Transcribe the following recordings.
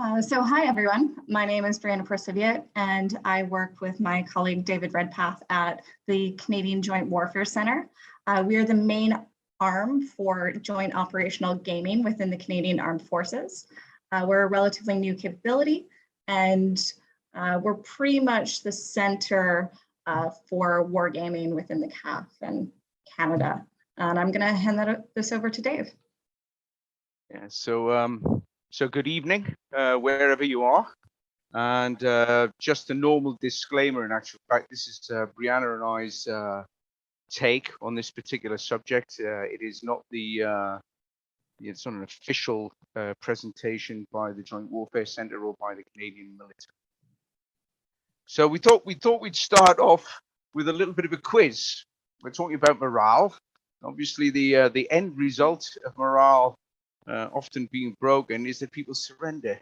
Hi everyone, my name is Brianna Proceviat and I work with my colleague David Redpath at the Canadian Joint Warfare Centre. We are the main arm for joint operational gaming within the Canadian Armed Forces. We're a relatively new capability and we're pretty much the center for wargaming within the CAF and Canada. And I'm going to hand this over to Dave. Yeah, so good evening, wherever you are. And just a normal disclaimer, in actual fact, this is Brianna and I's take on this particular subject. It is not it's not an official presentation by the Joint Warfare Centre or by the Canadian military. So we thought we'd start off with a little bit of a quiz. We're talking about morale. Obviously, the end result of morale often being broken is that people surrender.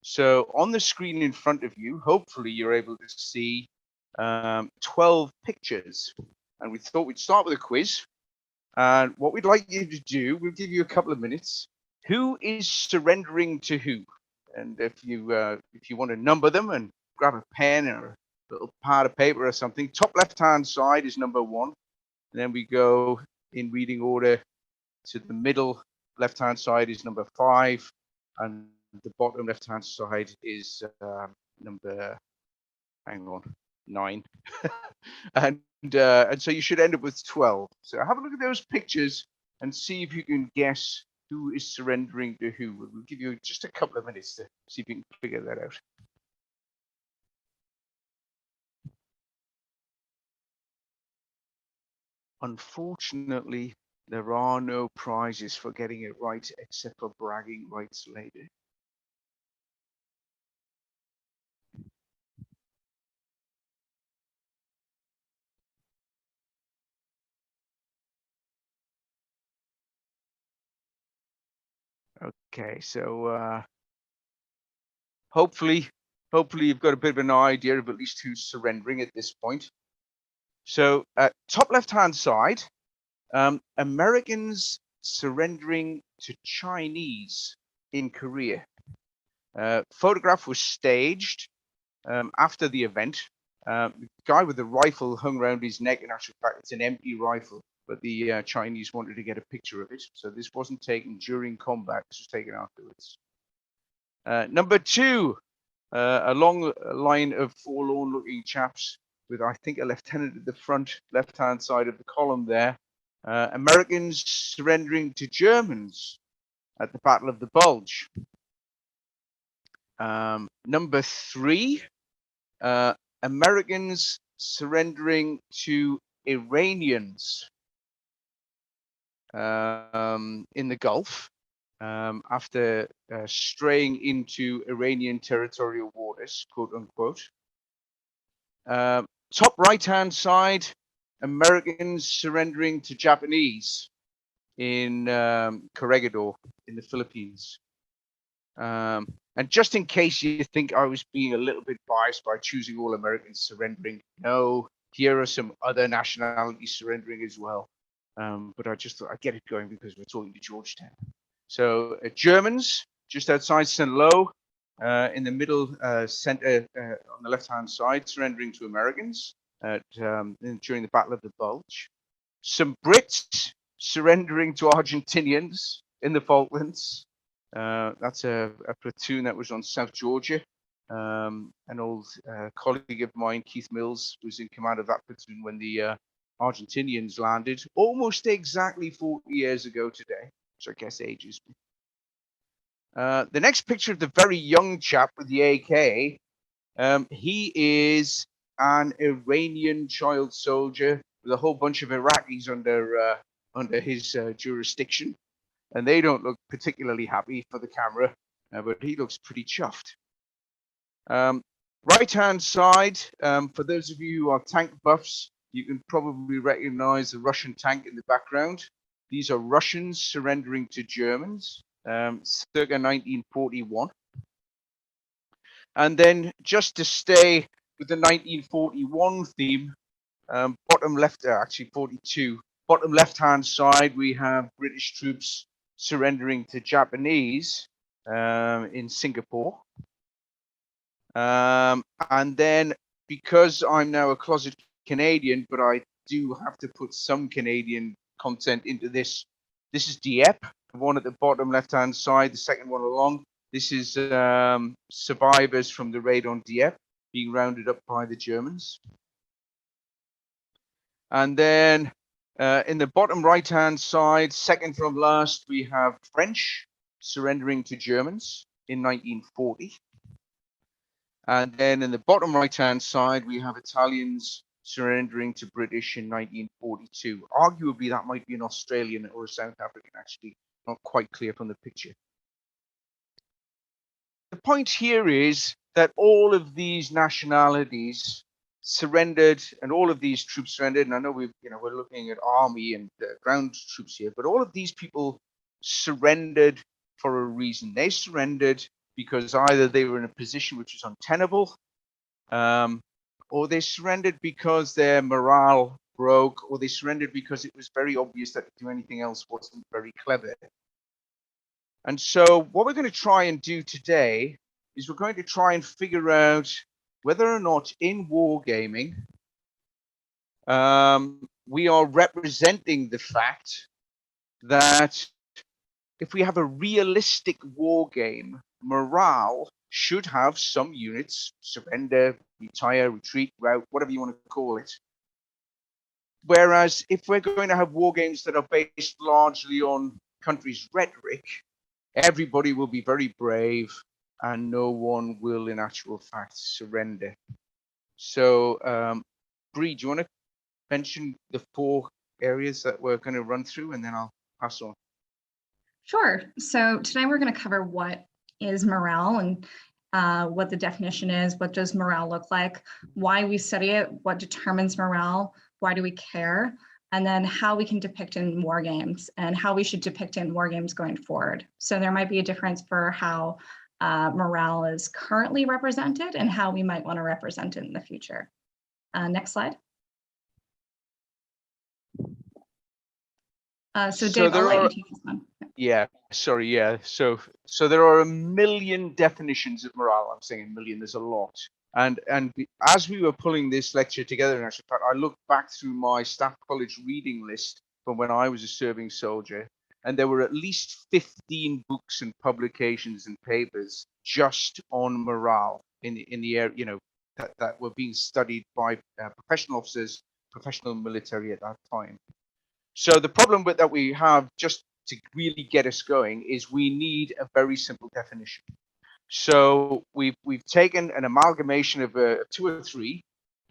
So on the screen in front of you, hopefully you're able to see 12 pictures. And we thought we'd start with a quiz. And what we'd like you to do, we'll give you a couple of minutes. Who is surrendering to who? And if you want to number them and grab a pen or a little pad of paper or something, top left-hand side is number 1. And then we go in reading order to the middle left-hand side is number 5, and the bottom left-hand side is number 9. and so you should end up with 12. So have a look at those pictures and see if you can guess who is surrendering to who. We'll give you just a couple of minutes to see if you can figure that out. Unfortunately, there are no prizes for getting it right except for bragging rights later. Okay, so hopefully you've got a bit of an idea of at least who's surrendering at this point. So top left-hand side, Americans surrendering to Chinese in Korea. Photograph was staged after the event. The guy with the rifle hung around his neck. In actual fact, it's an empty rifle, but the Chinese wanted to get a picture of it. So this wasn't taken during combat. This was taken afterwards. Number 2, a long line of forlorn-looking chaps with, I think, a lieutenant at the front left-hand side of the column there. Americans surrendering to Germans at the Battle of the Bulge. Number 3, Americans surrendering to Iranians in the Gulf after straying into Iranian territorial waters, quote unquote. Top right-hand side, Americans surrendering to Japanese in Corregidor in the Philippines. And just in case you think I was being a little bit biased by choosing all Americans surrendering, no, here are some other nationalities surrendering as well. But I just thought I'd get it going because we're talking to Georgetown. So Germans, just outside St. Lo, in the middle center on the left-hand side, surrendering to Americans during the Battle of the Bulge. Some Brits surrendering to Argentinians in the Falklands. That's a platoon that was on South Georgia. An old colleague of mine, Keith Mills, was in command of that platoon when the Argentinians landed almost exactly 40 years ago today, which I guess ages me. The next picture of the very young chap with the AK, he is an Iranian child soldier with a whole bunch of Iraqis under his jurisdiction. And they don't look particularly happy for the camera, but he looks pretty chuffed. Right-hand side, for those of you who are tank buffs, you can probably recognize the Russian tank in the background. These are Russians surrendering to Germans, circa 1941. And then just to stay with the 1941 theme, bottom left, actually 42, bottom left-hand side, we have British troops surrendering to Japanese. in Singapore. And then because I'm now a closet Canadian, but I do have to put some Canadian content into this. This is Dieppe, the one at the bottom left-hand side, the second one along. This is survivors from the raid on Dieppe being rounded up by the Germans. And then in the bottom right-hand side, second from last, we have French surrendering to Germans in 1940. And then in the bottom right-hand side, we have Italians surrendering to British in 1942. Arguably, that might be an Australian or a South African, actually, not quite clear from the picture. The point here is that all of these nationalities surrendered, and all of these troops surrendered. And I know we're looking at army and ground troops here, but all of these people surrendered for a reason. They surrendered because either they were in a position which was untenable, or they surrendered because their morale broke, or they surrendered because it was very obvious that to do anything else wasn't very clever. And so what we're going to try and do today is we're going to try and figure out whether or not in wargaming we are representing the fact that if we have a realistic war game, morale should have some units surrender, retire, retreat, rout, whatever you want to call it. Whereas if we're going to have war games that are based largely on countries' rhetoric, everybody will be very brave and no one will in actual fact surrender. So Bree, do you want to mention the 4 areas that we're going to run through, and then I'll pass on? Sure. So today we're going to cover what is morale and what the definition is, what does morale look like, why we study it, what determines morale, why do we care, and then how we can depict in war games and how we should depict in war games going forward. So there might be a difference for how morale is currently represented and how we might want to represent it in the future. Next slide. So Dave, I'll let you take this one. Yeah, sorry, yeah. So there are a million definitions of morale. I'm saying a million, there's a lot. And as we were pulling this lecture together, in actual fact, I looked back through my staff college reading list from when I was a serving soldier, and there were at least 15 books and publications and papers just on morale in the area, that were being studied by professional officers, professional military at that time. So the problem that we have, just to really get us going, is we need a very simple definition. So we've taken an amalgamation of 2 or 3.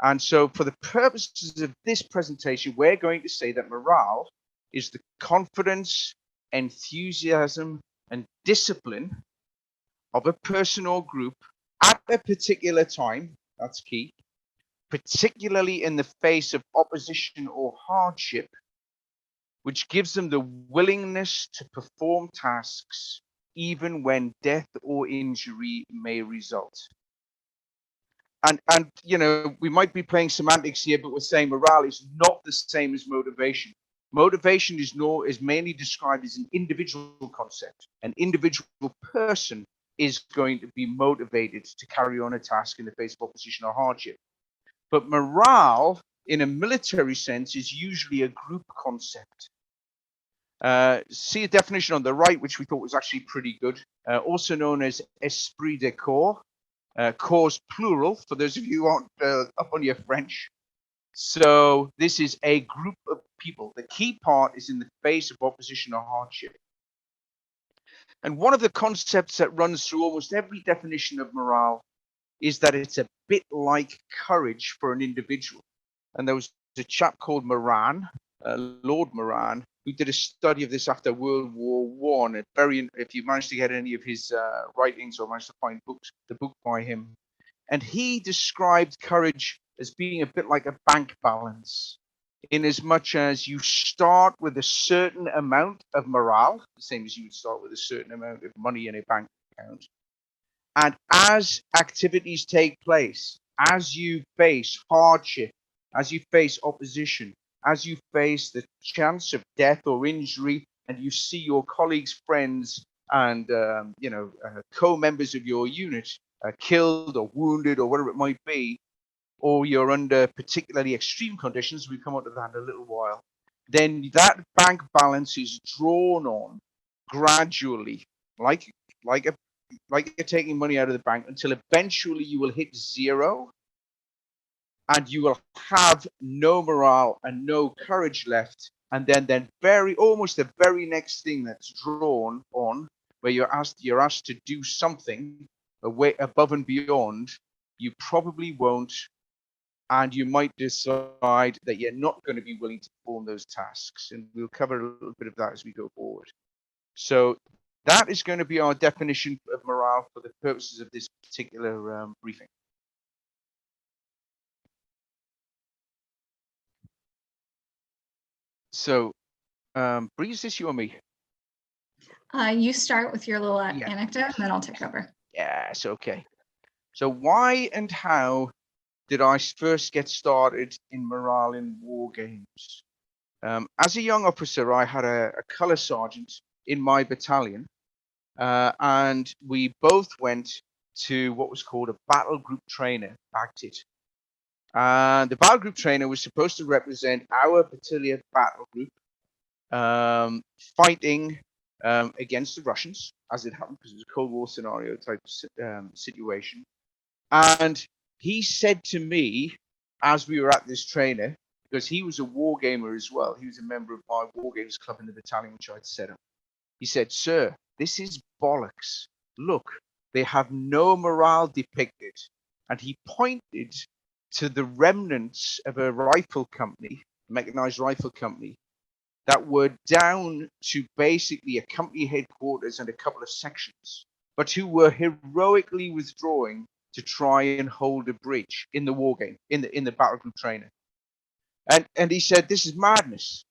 And so for the purposes of this presentation, we're going to say that morale is the confidence, enthusiasm, and discipline of a person or group at a particular time. That's key. Particularly in the face of opposition or hardship, which gives them the willingness to perform tasks even when death or injury may result. And we might be playing semantics here, but we're saying morale is not the same as motivation. Motivation is mainly described as an individual concept. An individual person is going to be motivated to carry on a task in the face of opposition or hardship. But morale, in a military sense, is usually a group concept. See a definition on the right, which we thought was actually pretty good, also known as esprit de corps, corps plural, for those of you who aren't up on your French. So this is a group of people. The key part is in the face of opposition or hardship. And one of the concepts that runs through almost every definition of morale is that it's a bit like courage for an individual. And there was a chap called Moran, Lord Moran, who did a study of this after World War I. If you managed to get any of his writings or managed to find the book by him, and he described courage as being a bit like a bank balance, in as much as you start with a certain amount of morale, the same as you would start with a certain amount of money in a bank account. And as activities take place, as you face hardship, as you face opposition, as you face the chance of death or injury, and you see your colleagues, friends, and co-members of your unit are killed or wounded or whatever it might be, or you're under particularly extreme conditions, we come on to that in a little while, then that bank balance is drawn on gradually, like you're taking money out of the bank, until eventually you will hit zero, and you will have no morale and no courage left. And then almost the very next thing that's drawn on, where you're asked to do something away above and beyond, you probably won't, and you might decide that you're not going to be willing to perform those tasks. And we'll cover a little bit of that as we go forward. So that is going to be our definition of morale for the purposes of this particular briefing. So, Bree, is this you or me? You start with your little anecdote, and then I'll take over. Yes, okay. So why and how did I first get started in morale in war games? As a young officer, I had a color sergeant in my battalion, and we both went to what was called a battle group trainer, BACTIT. And the battle group trainer was supposed to represent our battalion battle group, fighting against the Russians, as it happened, because it was a Cold War scenario type situation. And he said to me, as we were at this trainer, because he was a war gamer as well, he was a member of my Wargames club in the battalion which I'd set up. He said, "Sir, this is bollocks. Look, they have no morale depicted." And he pointed to the remnants of a rifle company, mechanized rifle company, that were down to basically a company headquarters and a couple of sections, but who were heroically withdrawing to try and hold a bridge in the war game, in the battle group trainer. And he said, "This is madness.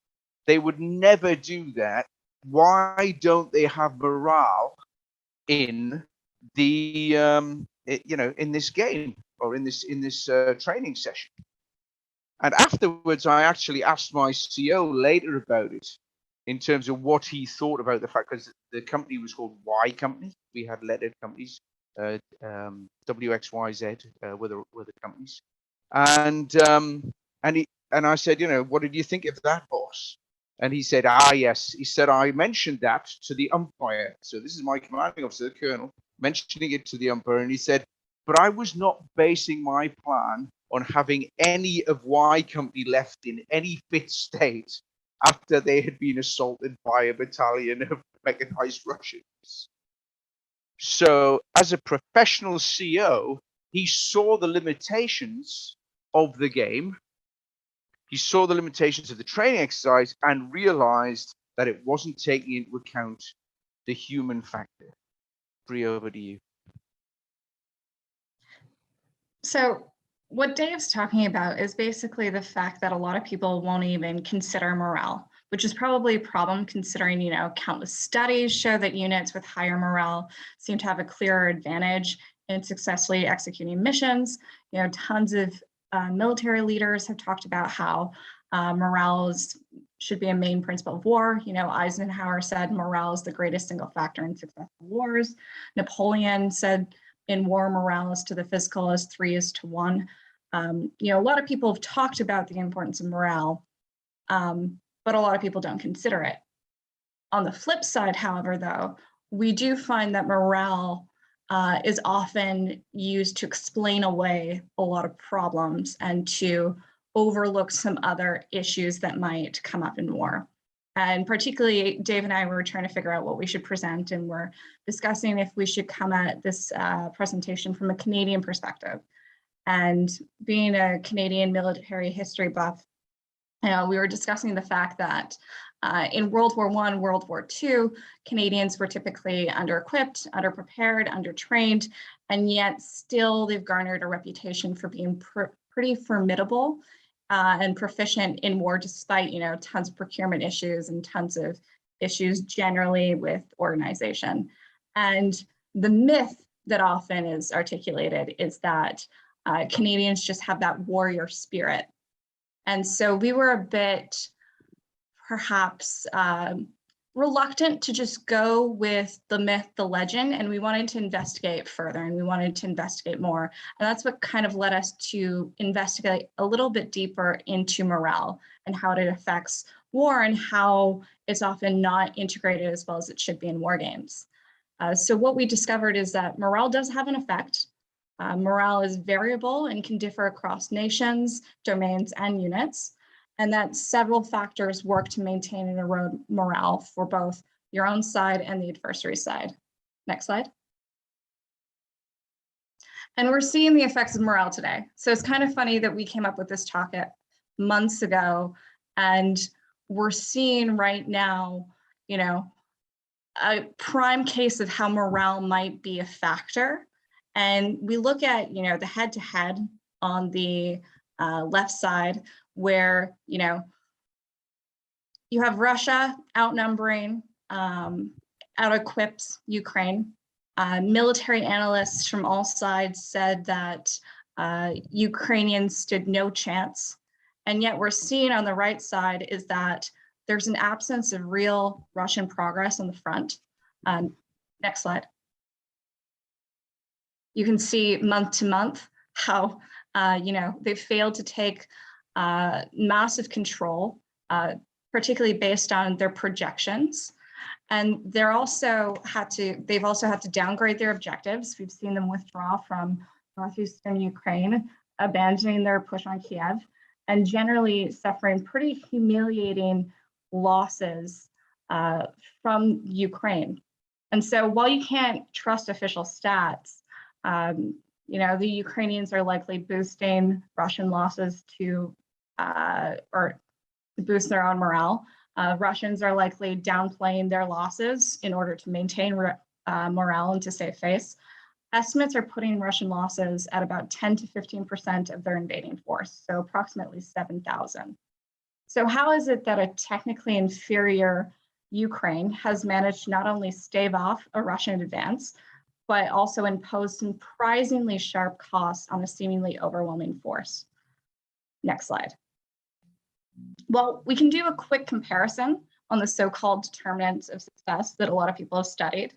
They would never do that. Why don't they have morale in the in this game, or in this training session?" And afterwards, I actually asked my CO later about it, in terms of what he thought about the fact, because the company was called Y Company. We had lettered companies, WXYZ were the companies, and I said, "What did you think of that, boss?" And he said, yes. He said, "I mentioned that to the umpire." So this is my commanding officer, the colonel, mentioning it to the umpire, and he said, "But I was not basing my plan on having any of Y Company left in any fit state after they had been assaulted by a battalion of mechanized Russians." So as a professional CO, he saw the limitations of the game. He saw the limitations of the training exercise and realized that it wasn't taking into account the human factor. Bree, over to you. So what Dave's talking about is basically the fact that a lot of people won't even consider morale, which is probably a problem, considering, countless studies show that units with higher morale seem to have a clearer advantage in successfully executing missions. Tons of military leaders have talked about how morale should be a main principle of war. Eisenhower said morale is the greatest single factor in successful wars. Napoleon said in war, morale is to the physical as 3 is to 1. A lot of people have talked about the importance of morale, but a lot of people don't consider it. On the flip side, however, though, we do find that morale is often used to explain away a lot of problems and to overlook some other issues that might come up in war. And particularly, Dave and I were trying to figure out what we should present, and we're discussing if we should come at this presentation from a Canadian perspective. And being a Canadian military history buff, we were discussing the fact that in World War I, World War II, Canadians were typically under-equipped, under-prepared, under-trained, and yet still they've garnered a reputation for being pretty formidable and proficient in war, despite tons of procurement issues and tons of issues generally with organization. And the myth that often is articulated is that Canadians just have that warrior spirit. And so we were a bit perhaps reluctant to just go with the myth, the legend, and we wanted to investigate further, and we wanted to investigate more. And that's what kind of led us to investigate a little bit deeper into morale and how it affects war and how it's often not integrated as well as it should be in war games. So what we discovered is that morale does have an effect. Morale is variable and can differ across nations, domains, and units, and that several factors work to maintain and erode morale for both your own side and the adversary side. Next slide. And we're seeing the effects of morale today. So it's kind of funny that we came up with this talk months ago, and we're seeing right now, you know, a prime case of how morale might be a factor. And we look at, you know, the head-to-head on the left side, where, you know, you have Russia outnumbering, out-equipped Ukraine. Military analysts from all sides said that Ukrainians stood no chance. And yet we're seeing on the right side is that there's an absence of real Russian progress on the front. Next slide. You can see month to month how you know, they've failed to take massive control, particularly based on their projections. And they've also had to downgrade their objectives. We've seen them withdraw from northeastern Ukraine, abandoning their push on Kiev, and generally suffering pretty humiliating losses from Ukraine. And so while you can't trust official stats, you know, the Ukrainians are likely boosting Russian losses to boost their own morale. Russians are likely downplaying their losses in order to maintain morale and to save face. Estimates are putting Russian losses at about 10 to 15% of their invading force, so approximately 7,000. So how is it that a technically inferior Ukraine has managed to not only stave off a Russian advance, but also impose surprisingly sharp costs on a seemingly overwhelming force? Next slide. Well, we can do a quick comparison on the so-called determinants of success that a lot of people have studied.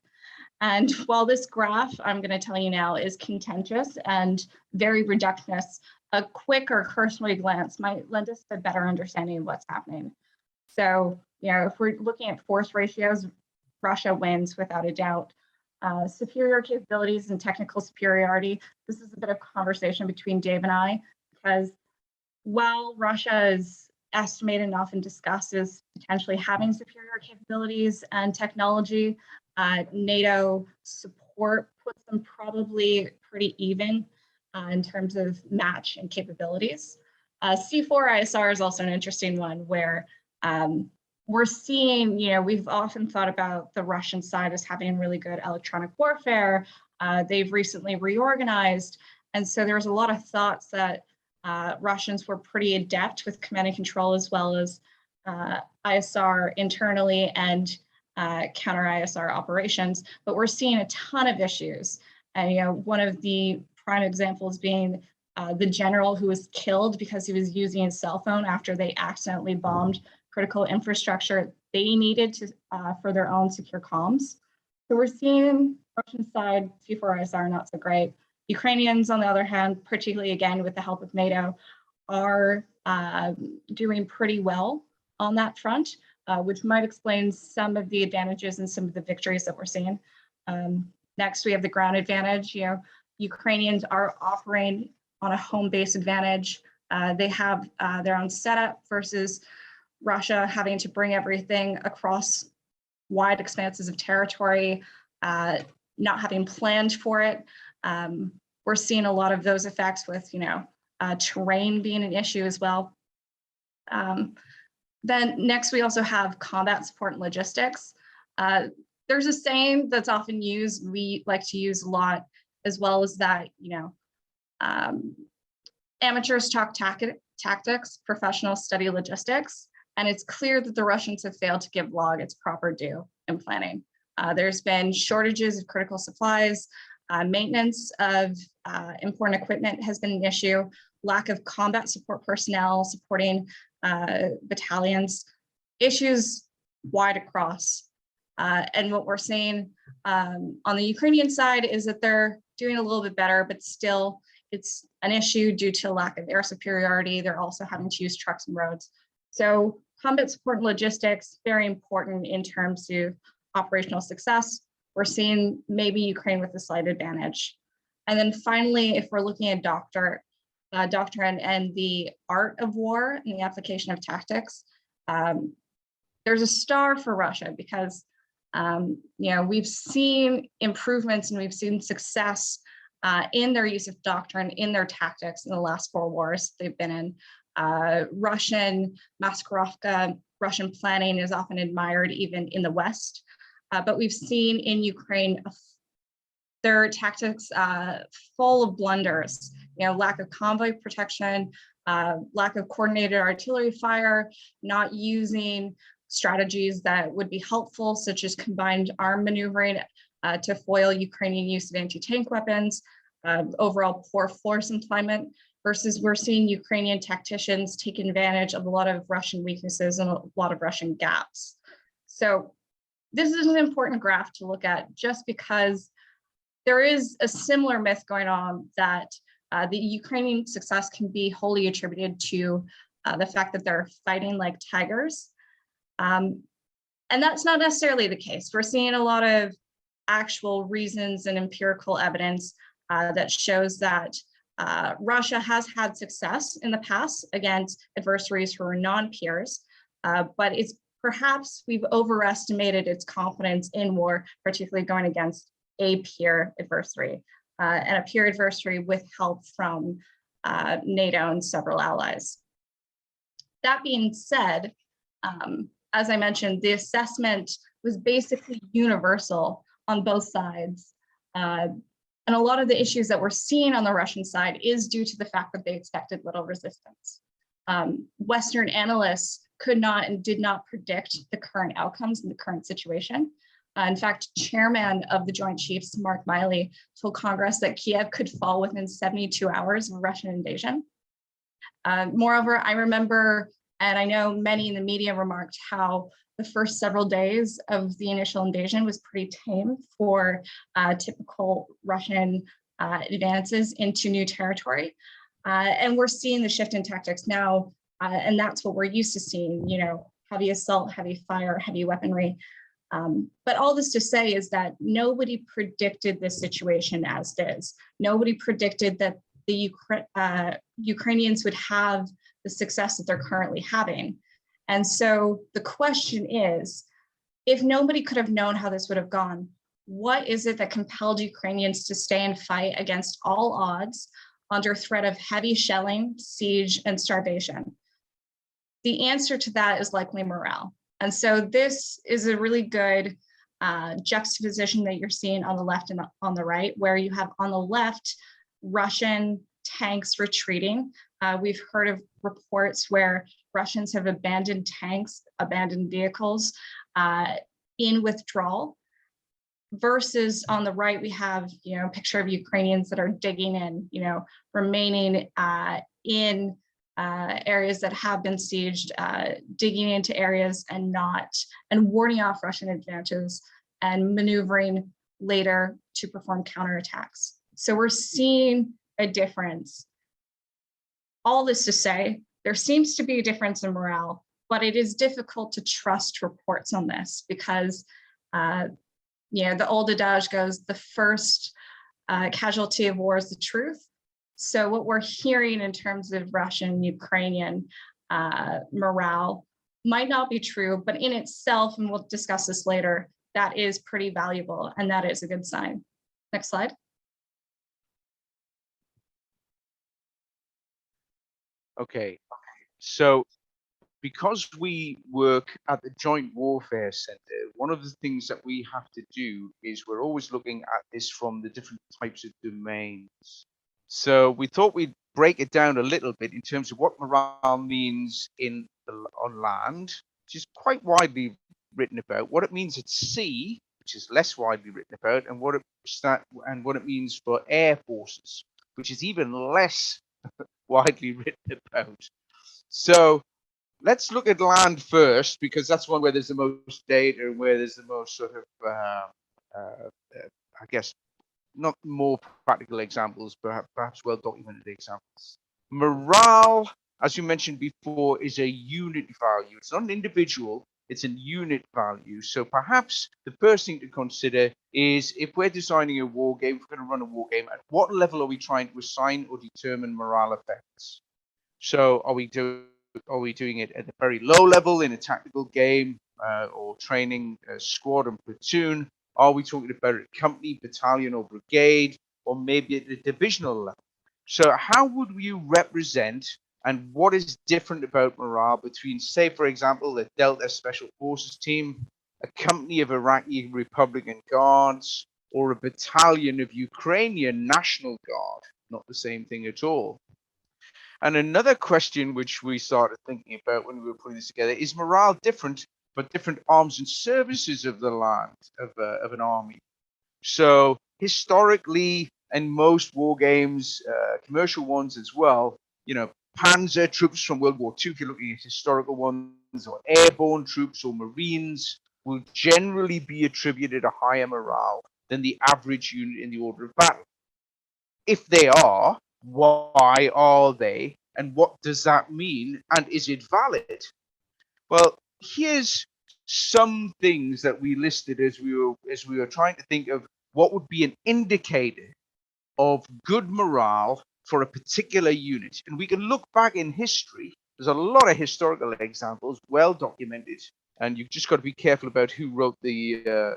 And while this graph, I'm going to tell you now, is contentious and very reductionist, a quick or cursory glance might lend us a better understanding of what's happening. So, you know, if we're looking at force ratios, Russia wins without a doubt. Superior capabilities and technical superiority, this is a bit of conversation between Dave and I, because while Russia is estimated and often discussed as potentially having superior capabilities and technology, NATO support puts them probably pretty even in terms of match and capabilities. C4 ISR is also an interesting one where we're seeing, you know, we've often thought about the Russian side as having really good electronic warfare. They've recently reorganized. And so there's a lot of thoughts that Russians were pretty adept with command and control as well as ISR internally and counter ISR operations, but we're seeing a ton of issues. And, you know, one of the prime examples being the general who was killed because he was using his cell phone after they accidentally bombed critical infrastructure they needed to for their own secure comms. So we're seeing Russian side C4 ISR not so great. Ukrainians, on the other hand, particularly again with the help of NATO, are doing pretty well on that front, which might explain some of the advantages and some of the victories that we're seeing. Next, we have the ground advantage. You know, Ukrainians are operating on a home base advantage. They have their own setup versus Russia having to bring everything across wide expanses of territory, not having planned for it. We're seeing a lot of those effects with, you know, terrain being an issue as well. Then next, we also have combat support and logistics. There's a saying that's often used, we like to use a lot, as well as that, you know, amateurs talk tactics, professionals study logistics, and it's clear that the Russians have failed to give LOG its proper due in planning. There's been shortages of critical supplies, maintenance of important equipment has been an issue, lack of combat support personnel supporting battalions, issues wide across. And what we're seeing on the Ukrainian side is that they're doing a little bit better, but still it's an issue due to lack of air superiority. They're also having to use trucks and roads. So combat support and logistics, very important in terms of operational success. We're seeing maybe Ukraine with a slight advantage. And then finally, if we're looking at doctrine and the art of war and the application of tactics, there's a star for Russia because we've seen improvements and we've seen success in their use of doctrine, in their tactics in the last 4 wars they've been in. Russian Maskarovka, Russian planning is often admired even in the West, but we've seen in Ukraine their tactics full of blunders, lack of convoy protection, lack of coordinated artillery fire, not using strategies that would be helpful, such as combined arm maneuvering to foil Ukrainian use of anti-tank weapons, overall poor force employment, versus we're seeing Ukrainian tacticians take advantage of a lot of Russian weaknesses and a lot of Russian gaps. So this is an important graph to look at just because there is a similar myth going on that the Ukrainian success can be wholly attributed to the fact that they're fighting like tigers. And that's not necessarily the case. We're seeing a lot of actual reasons and empirical evidence that shows that Russia has had success in the past against adversaries who are non-peers, but it's perhaps we've overestimated its confidence in war, particularly going against a peer adversary and a peer adversary with help from NATO and several allies. That being said, as I mentioned, the assessment was basically universal on both sides. And a lot of the issues that we're seeing on the Russian side is due to the fact that they expected little resistance. Western analysts could not and did not predict the current outcomes in the current situation. In fact, chairman of the Joint Chiefs, Mark Miley, told Congress that Kiev could fall within 72 hours of a Russian invasion. Moreover, I remember, and I know many in the media remarked how the first several days of the initial invasion was pretty tame for typical Russian advances into new territory. And we're seeing the shift in tactics now, and that's what we're used to seeing, heavy assault, heavy fire, heavy weaponry. But all this to say is that nobody predicted this situation as is. Nobody predicted that the Ukrainians would have the success that they're currently having. And so the question is, if nobody could have known how this would have gone, what is it that compelled Ukrainians to stay and fight against all odds under threat of heavy shelling, siege, and starvation? The answer to that is likely morale. And so this is a really good juxtaposition that you're seeing on the left and on the right, where you have on the left, Russian tanks retreating. We've heard of reports where Russians have abandoned tanks, abandoned vehicles in withdrawal, versus on the right, we have, a picture of Ukrainians that are digging in, remaining in areas that have been sieged, digging into areas and warding off Russian advances and maneuvering later to perform counterattacks. So we're seeing a difference. All this to say, there seems to be a difference in morale, but it is difficult to trust reports on this because, the old adage goes, the first casualty of war is the truth. So what we're hearing in terms of Russian, Ukrainian morale might not be true, but in itself, and we'll discuss this later, that is pretty valuable and that is a good sign. Next slide. Okay, so because we work at the Joint Warfare Center, one of the things that we have to do is we're always looking at this from the different types of domains. So we thought we'd break it down a little bit in terms of what morale means on land, which is quite widely written about, what it means at sea, which is less widely written about, and what it means for air forces, which is even less widely written about. So let's look at land first, because that's one where there's the most data and where there's the most sort of, I guess, not more practical examples, but perhaps well-documented examples. Morale, as you mentioned before, is a unit value. It's not an individual, it's a unit value. So perhaps the first thing to consider is, if we're designing a war game, if we're going to run a war game, at what level are we trying to assign or determine morale effects? So are we doing it at a very low level in a tactical game, or training a squad and platoon? Are we talking about a company, battalion, or brigade, or maybe at the divisional level? So how would you represent, and what is different about morale between, say, for example, the Delta Special Forces team, a company of Iraqi Republican Guards, or a battalion of Ukrainian National Guard? Not the same thing at all. And another question which we started thinking about when we were putting this together is morale different for different arms and services of the land of an army. So historically, and most war games, commercial ones as well, Panzer troops from World War II, if you're looking at historical ones, or airborne troops or Marines, will generally be attributed a higher morale than the average unit in the order of battle. If they are, why are they? And what does that mean? And is it valid? Well, here's some things that we listed as we were trying to think of what would be an indicator of good morale for a particular unit. And we can look back in history. There's a lot of historical examples, well documented, and you've just got to be careful about who wrote the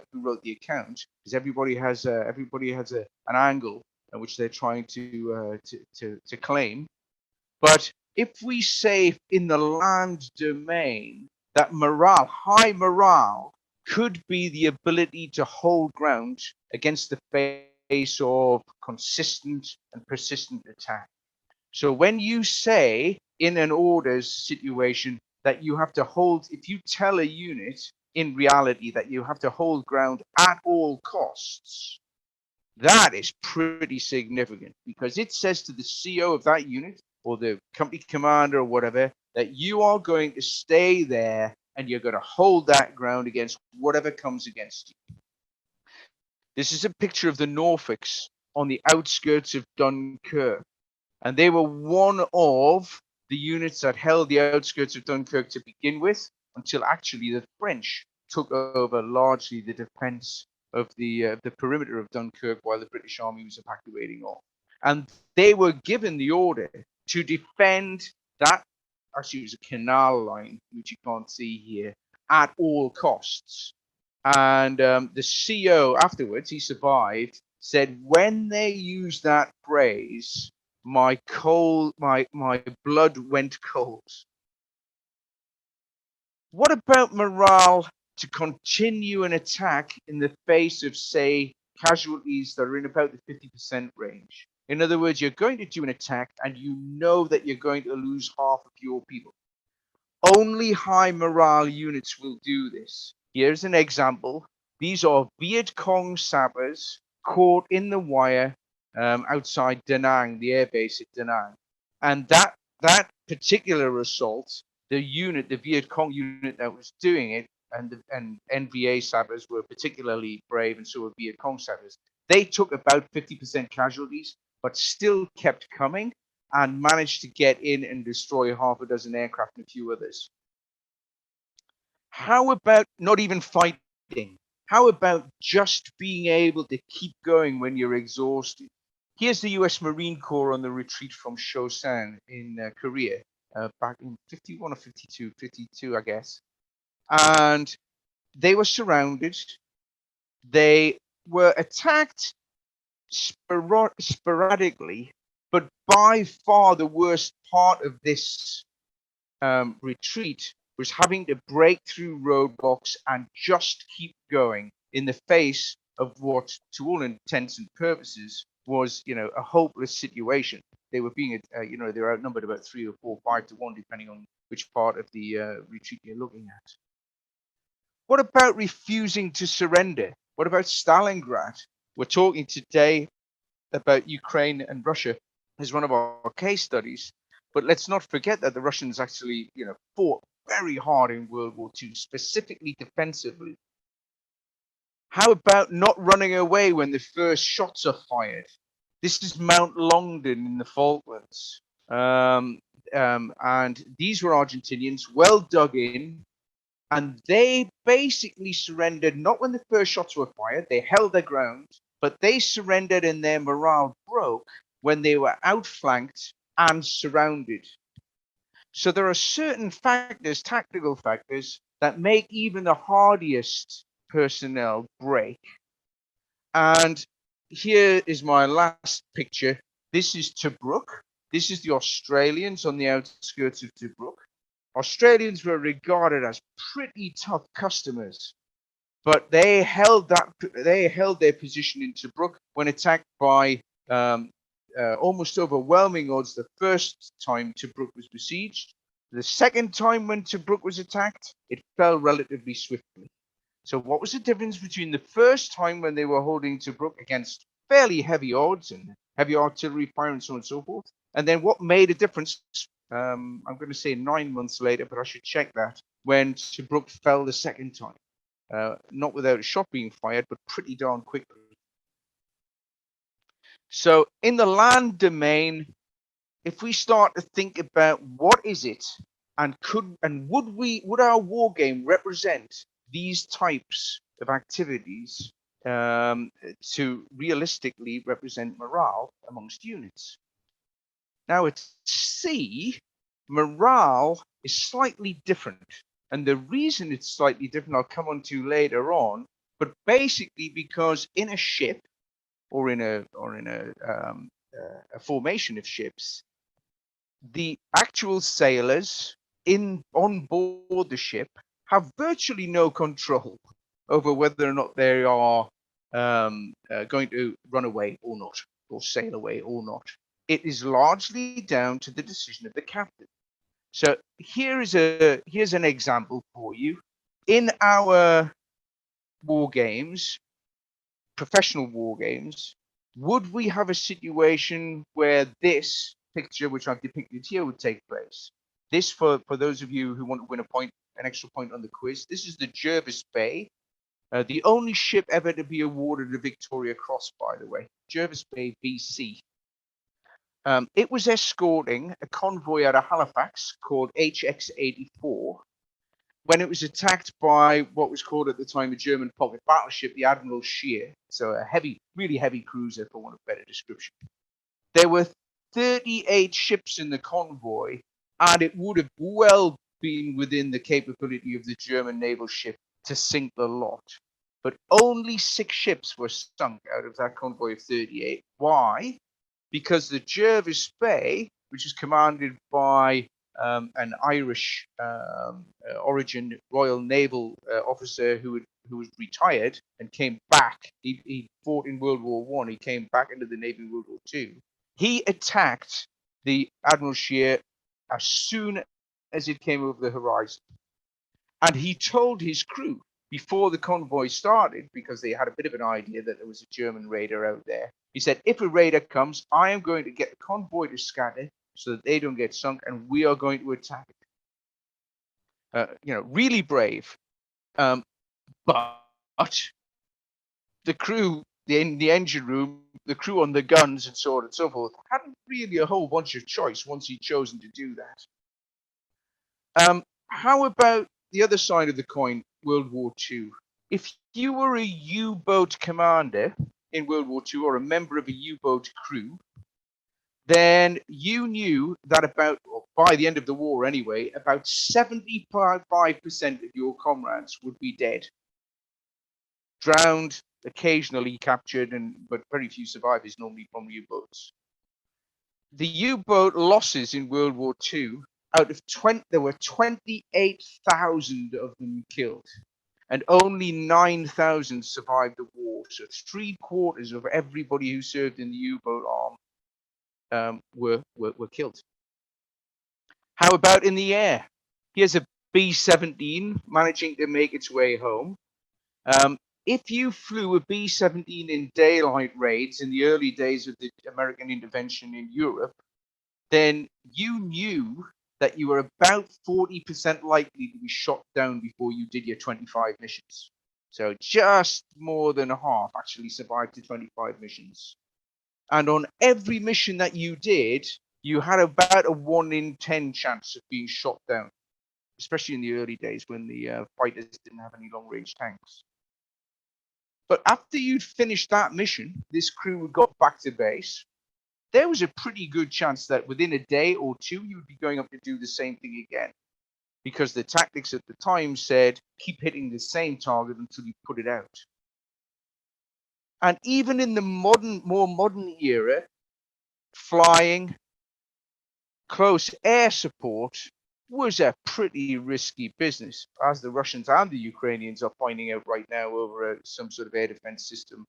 account, because everybody has an angle in which they're trying to claim. But if we say in the land domain that high morale, could be the ability to hold ground against the face of consistent and persistent attack. So when you say in an orders situation that you have to hold, if you tell a unit in reality that you have to hold ground at all costs, that is pretty significant, because it says to the CO of that unit or the company commander or whatever that you are going to stay there and you're going to hold that ground against whatever comes against you. This is a picture of the Norfolks on the outskirts of Dunkirk, and they were one of the units that held the outskirts of Dunkirk to begin with, until actually the French took over largely the defense of the perimeter of Dunkirk while the British Army was evacuating off. And they were given the order to defend that, actually it was a canal line, which you can't see here, at all costs. And the CO afterwards, he survived, said when they used that phrase, my blood went cold. What about morale to continue an attack in the face of, say, casualties that are in about the 50% range? In other words, you're going to do an attack and you know that you're going to lose half of your people. Only high morale units will do this. Here's an example. These are Viet Cong sappers caught in the wire outside Da Nang, the airbase at Da Nang. And that particular assault, the Viet Cong unit that was doing it, and NVA sappers were particularly brave, and so were Viet Cong sappers. They took about 50% casualties, but still kept coming and managed to get in and destroy half a dozen aircraft and a few others. How about not even fighting? How about just being able to keep going when you're exhausted? Here's the US Marine Corps on the retreat from Chosin in Korea, back in 51 or 52, I guess. And they were surrounded. They were attacked sporadically, but by far the worst part of this retreat was having to break through roadblocks and just keep going in the face of what, to all intents and purposes, was, a hopeless situation. They were being, they were outnumbered about 3 or 4, 5 to 1, depending on which part of the retreat you're looking at. What about refusing to surrender? What about Stalingrad? We're talking today about Ukraine and Russia as one of our case studies. But let's not forget that the Russians actually, fought very hard in World War II, specifically defensively. How about not running away when the first shots are fired? This is Mount Longdon in the Falklands. And these were Argentinians, well dug in, and they basically surrendered not when the first shots were fired, they held their ground, but they surrendered and their morale broke when they were outflanked and surrounded. So there are certain factors, tactical factors, that make even the hardiest personnel break. And here is my last picture. This is Tobruk. This is the Australians on the outskirts of Tobruk. Australians were regarded as pretty tough customers, but they held their position in Tobruk when attacked by almost overwhelming odds the first time Tobruk was besieged. The second time when Tobruk was attacked, it fell relatively swiftly. So what was the difference between the first time when they were holding Tobruk against fairly heavy odds and heavy artillery fire and so on and so forth? And then what made a difference, I'm going to say 9 months later, but I should check that, when Tobruk fell the second time. Not without a shot being fired, but pretty darn quickly. So in the land domain, if we start to think about what is it, and would our war game represent these types of activities to realistically represent morale amongst units? Now at sea, morale is slightly different, and the reason it's slightly different I'll come on to later on. But basically, because in a ship or in a formation of ships, the actual sailors on board the ship have virtually no control over whether or not they are going to run away or not, or sail away or not. It is largely down to the decision of the captain. So here's an example for you. In our war games, professional war games, would we have a situation where this picture, which I've depicted here, would take place? This, for those of you who want to win an extra point on the quiz, this is the Jervis Bay, the only ship ever to be awarded a Victoria Cross, by the way, Jervis Bay, BC. It was escorting a convoy out of Halifax called HX-84 when it was attacked by what was called at the time a German pocket battleship, the Admiral Scheer. So a heavy, really heavy cruiser, for want of a better description. There were 38 ships in the convoy, and it would have well been within the capability of the German naval ship to sink the lot. But only 6 ships were sunk out of that convoy of 38. Why? Because the Jervis Bay, which is commanded by an Irish origin Royal Naval officer who was retired and came back. He fought in World War I. He came back into the Navy in World War II. He attacked the Admiral Scheer as soon as it came over the horizon. And he told his crew before the convoy started, because they had a bit of an idea that there was a German raider out there. He said, if a raider comes, I am going to get the convoy to scatter so that they don't get sunk, and we are going to attack it. Really brave. But the crew in the engine room, the crew on the guns and so on and so forth, hadn't really a whole bunch of choice once he'd chosen to do that. How about the other side of the coin, World War II? If you were a U-boat commander in World War II or a member of a U-boat crew, then you knew that by the end of the war anyway, about 75% of your comrades would be dead. Drowned, occasionally captured, but very few survivors, normally from U-boats. The U-boat losses in World War II, there were 28,000 of them killed, and only 9,000 survived the war. So 3/4 of everybody who served in the U-boat arm were killed. How about in the air? Here's a B-17 managing to make its way home. If you flew a B-17 in daylight raids in the early days of the American intervention in Europe, then you knew that you were about 40% likely to be shot down before you did your 25 missions. So just more than half actually survived to 25 missions. And on every mission that you did, you had about a 1 in 10 chance of being shot down, especially in the early days when the fighters didn't have any long-range tanks. But after you'd finished that mission, this crew got back to base. There was a pretty good chance that within a day or two, you would be going up to do the same thing again. Because the tactics at the time said, keep hitting the same target until you put it out. And even in the more modern era, flying, close air support was a pretty risky business, as the Russians and the Ukrainians are finding out right now over some sort of air defense system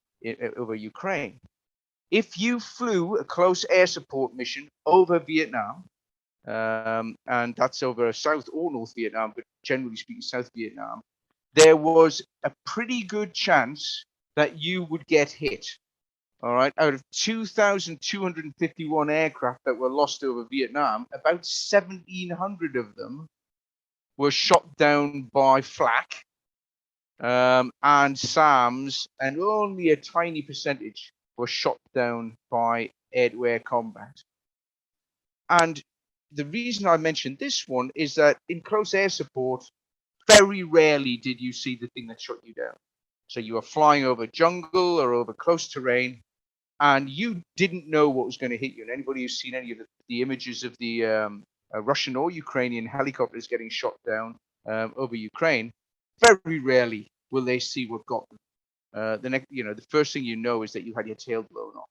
over Ukraine. If you flew a close air support mission over Vietnam, and that's over South or North Vietnam, but generally speaking, South Vietnam, there was a pretty good chance that you would get hit. All right, out of 2,251 aircraft that were lost over Vietnam, about 1,700 of them were shot down by flak and SAMs, and only a tiny percentage were shot down by air-to-air combat. And the reason I mentioned this one is that in close air support, very rarely did you see the thing that shot you down. So you were flying over jungle or over close terrain, and you didn't know what was going to hit you. And anybody who's seen any of the images of the Russian or Ukrainian helicopters getting shot down over Ukraine, very rarely will they see what got them. The first thing you know is that you had your tail blown off.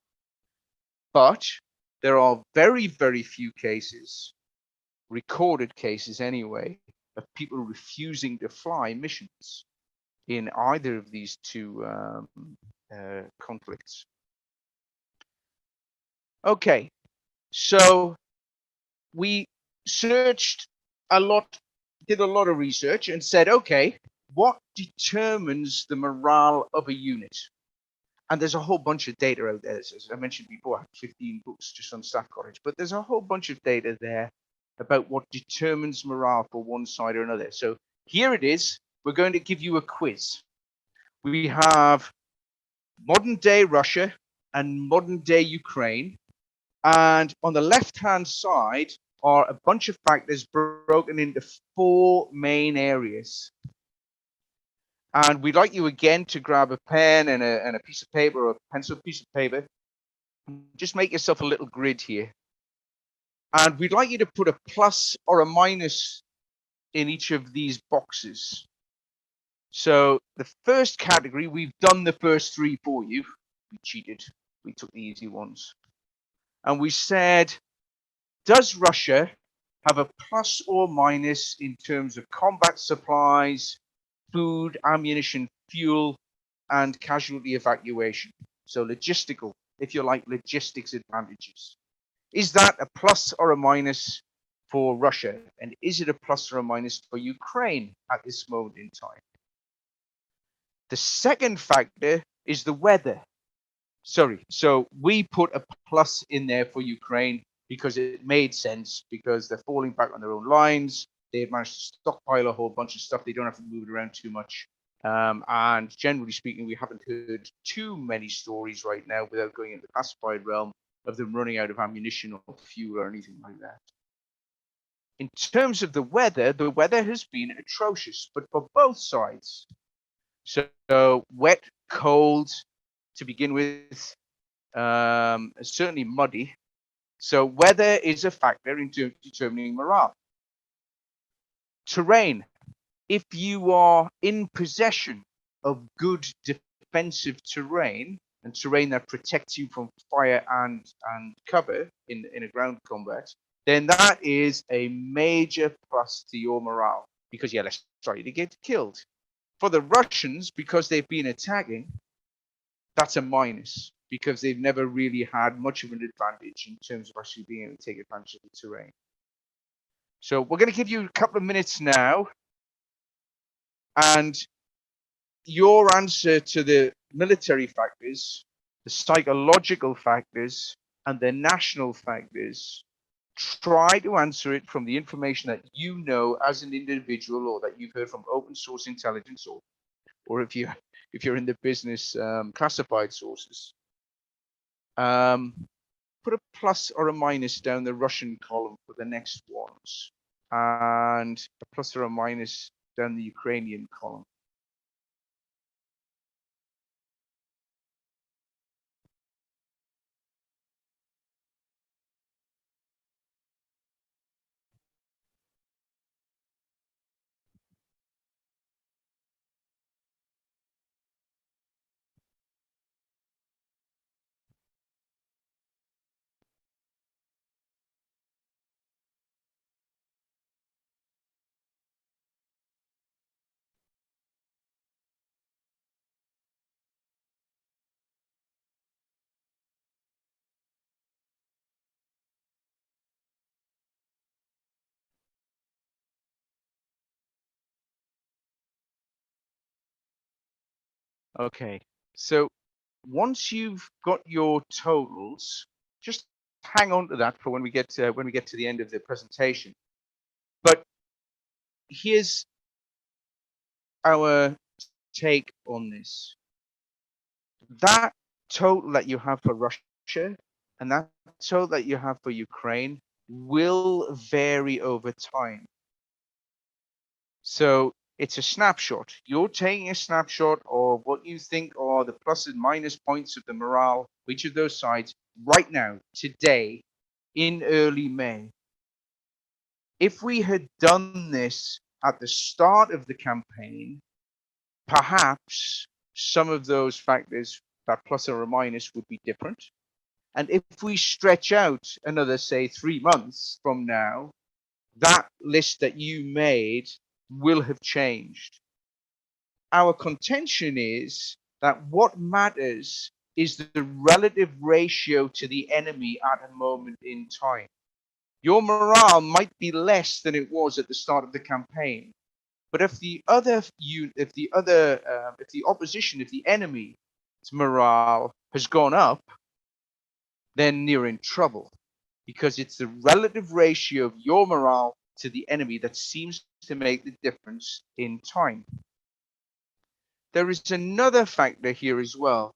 But there are very, very few cases, recorded cases anyway, of people refusing to fly missions in either of these two conflicts. Okay, so we searched a lot, did a lot of research and said, okay, what determines the morale of a unit? And there's a whole bunch of data out there. As I mentioned before, I have 15 books just on Staff College, but there's a whole bunch of data there about what determines morale for one side or another. So here it is. We're going to give you a quiz. We have modern day Russia and modern day Ukraine. And on the left-hand side are a bunch of factors broken into 4 main areas. And we'd like you again to grab a pen and a piece of paper or a pencil piece of paper. Just make yourself a little grid here. And we'd like you to put a plus or a minus in each of these boxes. So the first category, we've done the first 3 for you. We cheated. We took the easy ones. And we said, does Russia have a plus or minus in terms of combat supplies, food, ammunition, fuel, and casualty evacuation? So logistical, if you like, logistics advantages. Is that a plus or a minus for Russia? And is it a plus or a minus for Ukraine at this moment in time? The second factor is the weather. Sorry, so we put a plus in there for Ukraine because it made sense, because they're falling back on their own lines. They've managed to stockpile a whole bunch of stuff. They don't have to move it around too much. And generally speaking, we haven't heard too many stories right now, without going into the classified realm, of them running out of ammunition or fuel or anything like that. In terms of the weather has been atrocious, but for both sides. So wet, cold to begin with, certainly muddy. So weather is a factor in determining morale. Terrain. If you are in possession of good defensive terrain, and terrain that protects you from fire and cover in a ground combat, then that is a major plus to your morale, because you're less likely to get killed. For the Russians, because they've been attacking, that's a minus, because they've never really had much of an advantage in terms of actually being able to take advantage of the terrain. So we're going to give you a couple of minutes now, and your answer to the military factors, the psychological factors, and the national factors try to answer it from the information that you know as an individual, or that you've heard from open source intelligence, or if you're in the business, classified sources. Put a plus or a minus down the Russian column for the next ones, and a plus or a minus down the Ukrainian column. Okay, so once you've got your totals, just hang on to that for when we get to the end of the presentation. But here's our take on this. That total that you have for Russia and that total that you have for Ukraine will vary over time. So it's a snapshot. You're taking a snapshot of what you think are the plus and minus points of the morale for each of those sides right now, today, in early May. If we had done this at the start of the campaign, perhaps some of those factors, that plus or a minus, would be different. And if we stretch out another, say, 3 months from now, that list that you made will have changed. Our contention is that what matters is the relative ratio to the enemy at a moment in time. Your morale might be less than it was at the start of the campaign, but if the opposition, if the enemy's morale has gone up, then you're in trouble, because it's the relative ratio of your morale to the enemy that seems to make the difference in time. There is another factor here as well,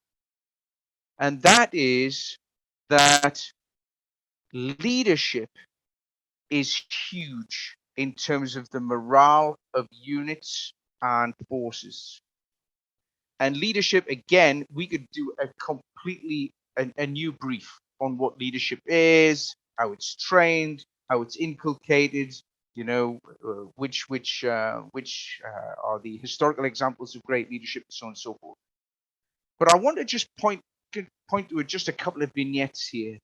and that is that leadership is huge in terms of the morale of units and forces. And leadership, again, we could do a completely a new brief on what leadership is, how it's trained, how it's inculcated, you know, which are the historical examples of great leadership, and so on and so forth. But I want to just point to just a couple of vignettes here.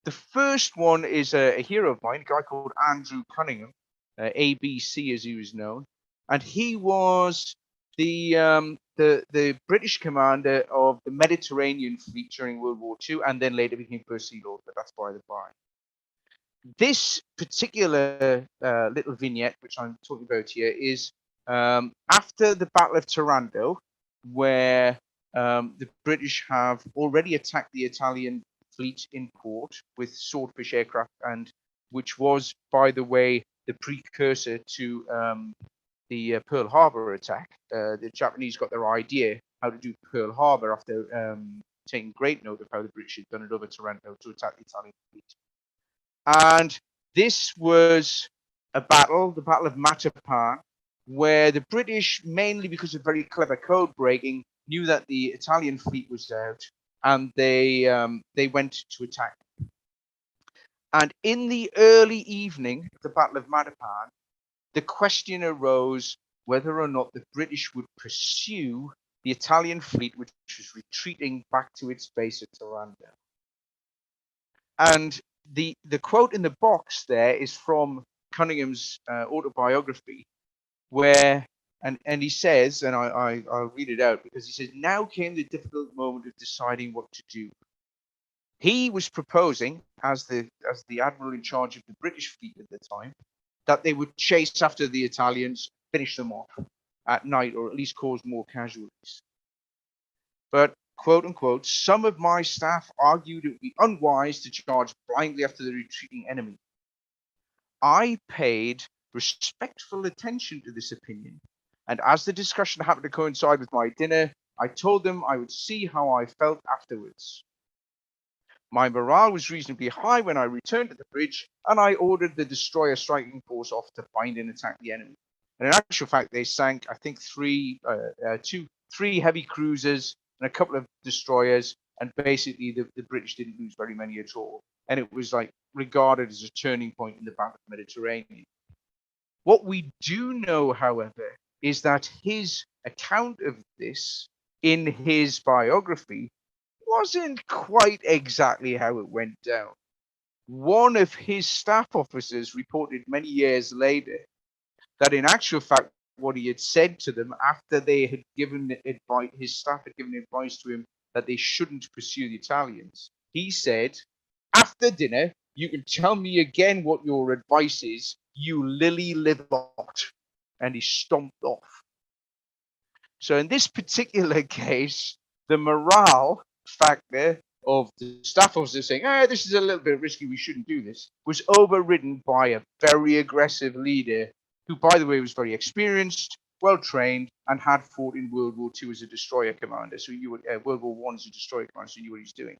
The first one is a hero of mine, a guy called Andrew Cunningham, ABC as he was known, and he was the British commander of the Mediterranean fleet during World War II, and then later became First Sea Lord, but that's by the by. This particular little vignette, which I'm talking about here, is after the Battle of Taranto, where the British have already attacked the Italian fleet in port with swordfish aircraft, and which was, by the way, the precursor to the Pearl Harbor attack. The Japanese got their idea how to do Pearl Harbor after taking great note of how the British had done it over Taranto to attack the Italian fleet. And this was a battle, the Battle of Matapan, where the British, mainly because of very clever code breaking, knew that the Italian fleet was out, and they went to attack. And in the early evening of the Battle of Matapan, the question arose whether or not the British would pursue the Italian fleet, which was retreating back to its base at Taranto. And the quote in the box there is from Cunningham's autobiography, where and he says, and I'll read it out, because he says, "Now came the difficult moment of deciding what to do. He was proposing, as the admiral in charge of the British fleet at the time, that they would chase after the Italians, finish them off at night, or at least cause more casualties. But quote unquote, some of my staff argued it would be unwise to charge blindly after the retreating enemy. I paid respectful attention to this opinion, and as the discussion happened to coincide with my dinner, I told them I would see how I felt afterwards. My morale was reasonably high when I returned to the bridge, and I ordered the destroyer striking force off to find and attack the enemy. And in actual fact, they sank, I think, three heavy cruisers and a couple of destroyers, and basically the British didn't lose very many at all. And it was like regarded as a turning point in the Battle of the Mediterranean. What we do know, however, is that his account of this in his biography wasn't quite exactly how it went down. One of his staff officers reported many years later that in actual fact, what he had said to them after they had given advice, his staff had given advice to him that they shouldn't pursue the Italians. He said, after dinner, you can tell me again what your advice is, you lily-livered. And he stomped off. So in this particular case, the morale factor of the staff officers saying, this is a little bit risky, we shouldn't do this, was overridden by a very aggressive leader who, by the way, was very experienced, well-trained, and had fought in World War II as a destroyer commander. So you World War I as a destroyer commander, so you knew what he's doing.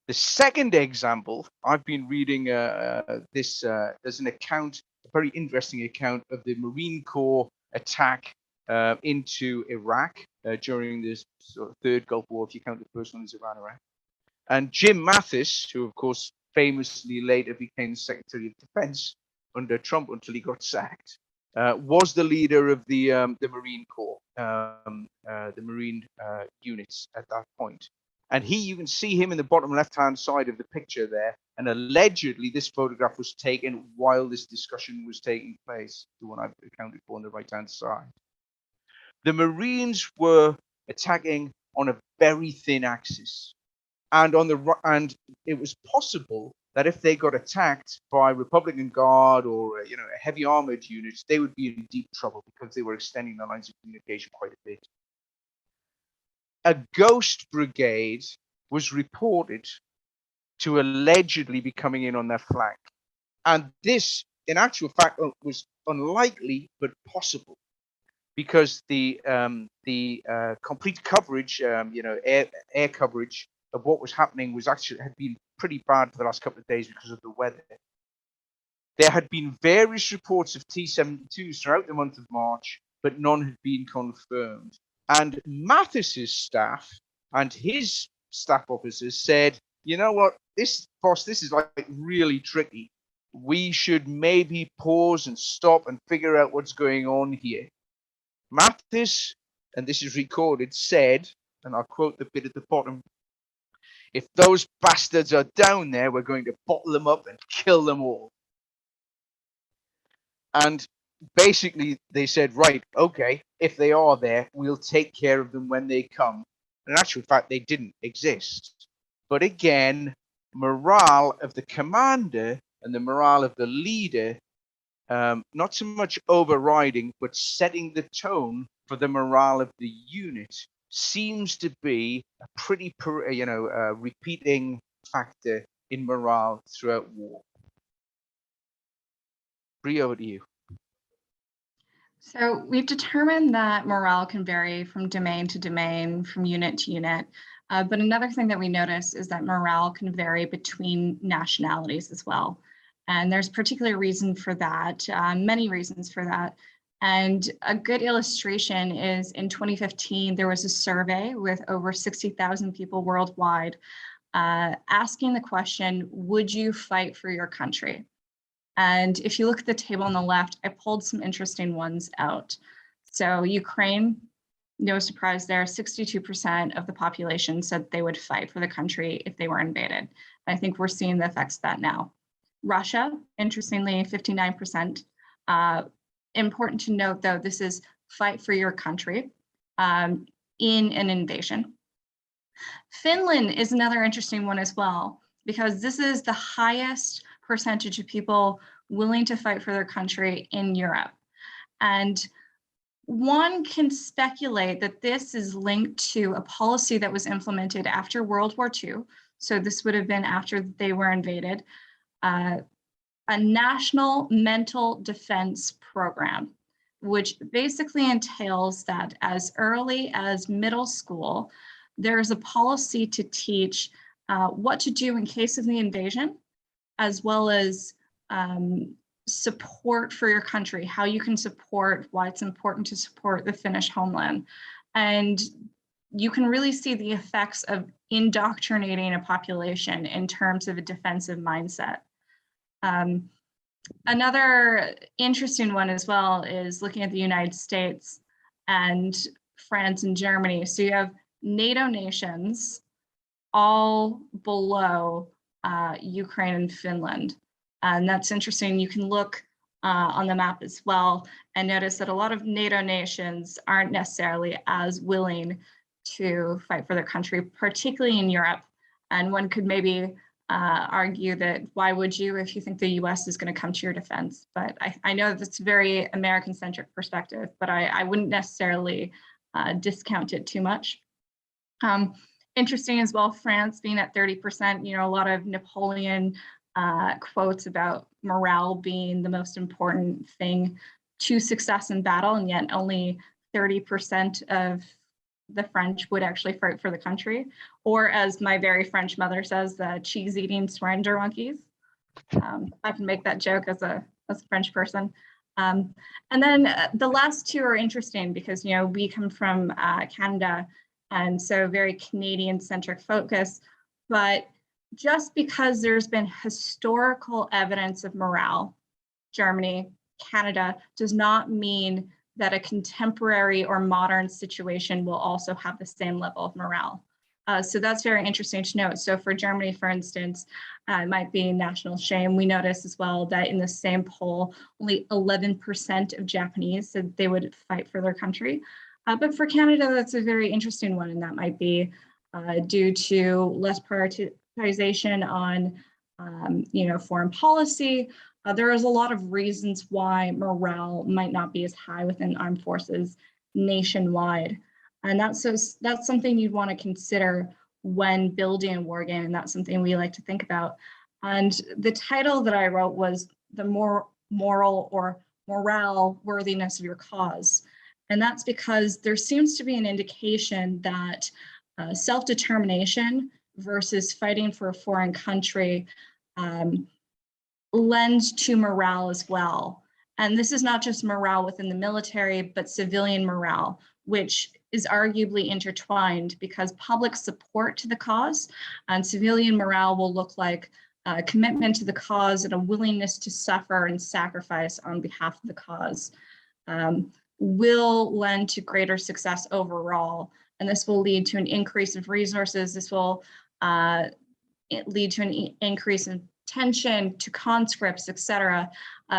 The second example, I've been reading there's an account, a very interesting account of the Marine Corps attack into Iraq during this sort of third Gulf War, if you count the first one as Iran-Iraq. And Jim Mathis, who of course famously later became Secretary of Defense under Trump until he got sacked, was the leader of the Marine Corps, the Marine units at that point. And you can see him in the bottom left-hand side of the picture there. And allegedly, this photograph was taken while this discussion was taking place, the one I've accounted for on the right-hand side. The Marines were attacking on a very thin axis. And it was possible that if they got attacked by Republican Guard or a heavy armored units, they would be in deep trouble because they were extending the lines of communication quite a bit. A ghost brigade was reported to allegedly be coming in on their flank. And this, in actual fact, was unlikely, but possible, because the complete coverage, air coverage of what was happening had been pretty bad for the last couple of days because of the weather. There had been various reports of T-72s throughout the month of March, but none had been confirmed. And Mathis's staff and his staff officers said, you know what, this is like really tricky. We should maybe pause and stop and figure out what's going on here. Mathis, and this is recorded, said, and I'll quote the bit at the bottom, if those bastards are down there, we're going to bottle them up and kill them all. And basically, they said, right, okay, if they are there, we'll take care of them when they come. And in actual fact, they didn't exist. But again, morale of the commander and the morale of the leader, not so much overriding, but setting the tone for the morale of the unit, seems to be a pretty, repeating factor in morale throughout war. Bree, over to you. So we've determined that morale can vary from domain to domain, from unit to unit. But another thing that we notice is that morale can vary between nationalities as well. And there's particular reason for that, many reasons for that. And a good illustration is in 2015, there was a survey with over 60,000 people worldwide asking the question, would you fight for your country? And if you look at the table on the left, I pulled some interesting ones out. So Ukraine, no surprise there, 62% of the population said they would fight for the country if they were invaded. I think we're seeing the effects of that now. Russia, interestingly, 59%. Important to note, though, this is fight for your country in an invasion. Finland is another interesting one as well, because this is the highest percentage of people willing to fight for their country in Europe. And one can speculate that this is linked to a policy that was implemented after World War II. So this would have been after they were invaded, a national mental defense program, which basically entails that as early as middle school, there's a policy to teach what to do in case of the invasion, as well as support for your country, how you can support, why it's important to support the Finnish homeland. And you can really see the effects of indoctrinating a population in terms of a defensive mindset. Another interesting one as well is looking at the United States and France and Germany. So you have NATO nations all below Ukraine and Finland. And that's interesting. You can look on the map as well and notice that a lot of NATO nations aren't necessarily as willing to fight for their country, particularly in Europe. And one could maybe argue that why would you if you think the US is going to come to your defense? But I know that's a very American-centric perspective, but I wouldn't necessarily discount it too much. Interesting as well, France being at 30%, you know, a lot of Napoleon quotes about morale being the most important thing to success in battle, and yet only 30% of the French would actually fight for the country. Or as my very French mother says, the cheese-eating surrender monkeys. I can make that joke as a French person. And then the last two are interesting because, you know, we come from Canada, and so very Canadian-centric focus, but just because there's been historical evidence of morale, Germany, Canada, does not mean that a contemporary or modern situation will also have the same level of morale. So that's very interesting to note. So for Germany, for instance, it might be national shame. We notice as well that in the same poll, only 11% of Japanese said they would fight for their country. But for Canada, that's a very interesting one, and that might be due to less prioritization on, you know, foreign policy. There is a lot of reasons why morale might not be as high within armed forces nationwide. And that's something you'd want to consider when building a war game, and that's something we like to think about. And the title that I wrote was the moral or morale worthiness of your cause. And that's because there seems to be an indication that self-determination versus fighting for a foreign country lends to morale as well. And this is not just morale within the military, but civilian morale, which is arguably intertwined because public support to the cause and civilian morale will look like a commitment to the cause and a willingness to suffer and sacrifice on behalf of the cause will lend to greater success overall. And this will lead to an increase of resources. This will lead to an increase in tension, to conscripts, etc.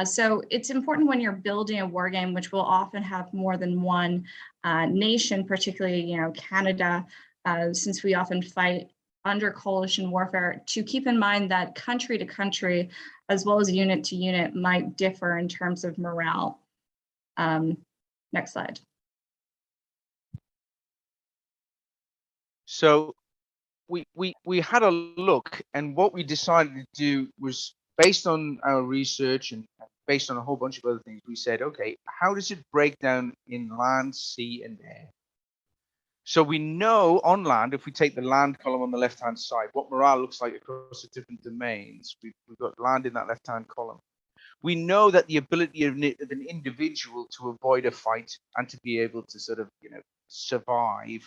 So it's important when you're building a war game, which will often have more than one nation, particularly, you know, Canada, since we often fight under coalition warfare, to keep in mind that country to country, as well as unit to unit, might differ in terms of morale. Next slide. So we had a look, and what we decided to do was, based on our research and based on a whole bunch of other things, we said, okay, how does it break down in land, sea, and air? So we know on land, if we take the land column on the left-hand side, what morale looks like across the different domains. We've got land in that left-hand column. We know that the ability of an individual to avoid a fight and to be able to sort of, you know, survive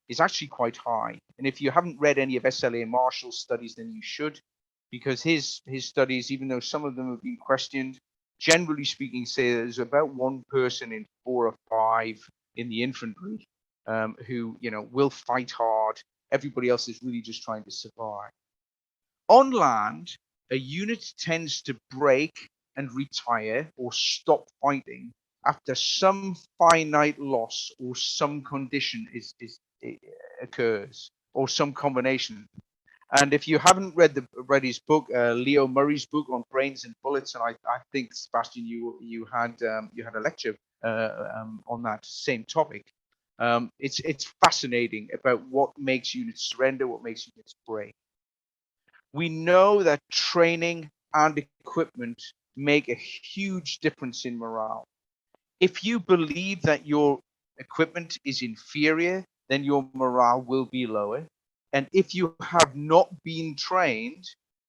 is actually quite high. And if you haven't read any of SLA Marshall's studies, then you should, because his studies, even though some of them have been questioned, generally speaking, say there's about one person in 4 or 5 in the infantry who, you know, will fight hard. Everybody else is really just trying to survive. On land, a unit tends to break and retire or stop fighting after some finite loss or some condition occurs, or some combination. And if you haven't read his book, Leo Murray's book on brains and bullets, and I think, Sebastian, you had a lecture on that same topic. It's fascinating about what makes units surrender, what makes units break. We know that training and equipment make a huge difference in morale. If you believe that your equipment is inferior, then your morale will be lower. And if you have not been trained,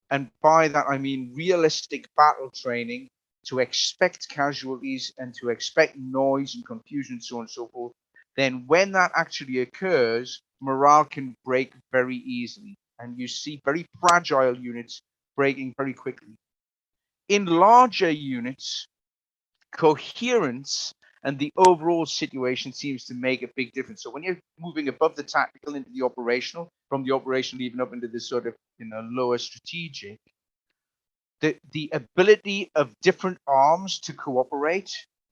and by that I mean realistic battle training, to expect casualties and to expect noise and confusion, so on and so forth, then when that actually occurs, morale can break very easily. And you see very fragile units breaking very quickly. In larger units, coherence and the overall situation seems to make a big difference. So when you're moving above the tactical into the operational, from the operational even up into the sort of lower strategic, the ability of different arms to cooperate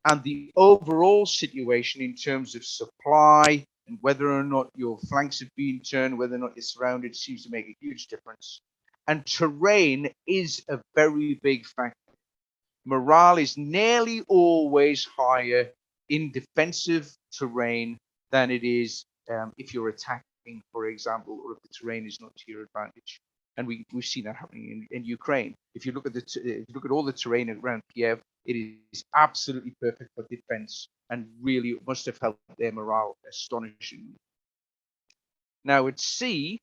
and the overall situation in terms of supply and whether or not your flanks have been turned, whether or not you're surrounded, seems to make a huge difference. And terrain is a very big factor. Morale is nearly always higher in defensive terrain than it is if you're attacking, for example, or if the terrain is not to your advantage. And we've seen that happening in Ukraine. If you look at all the terrain around Kiev, it is absolutely perfect for defense, and really must have helped their morale astonishingly. Now at sea,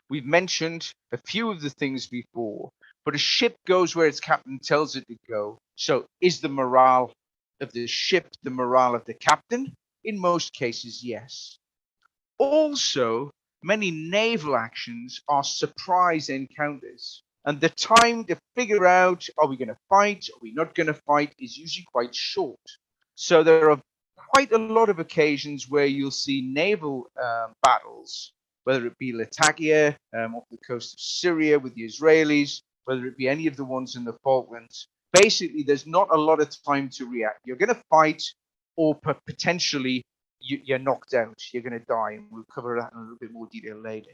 we've mentioned a few of the things before, but a ship goes where its captain tells it to go. So is the morale of the ship the morale of the captain? In most cases, yes. Also, many naval actions are surprise encounters. And the time to figure out, are we going to fight? Are we not going to fight? Is usually quite short. So there are quite a lot of occasions where you'll see naval battles, whether it be Latakia off the coast of Syria with the Israelis, whether it be any of the ones in the Falklands. Basically, there's not a lot of time to react. You're going to fight, or potentially you're knocked out. You're going to die. And we'll cover that in a little bit more detail later.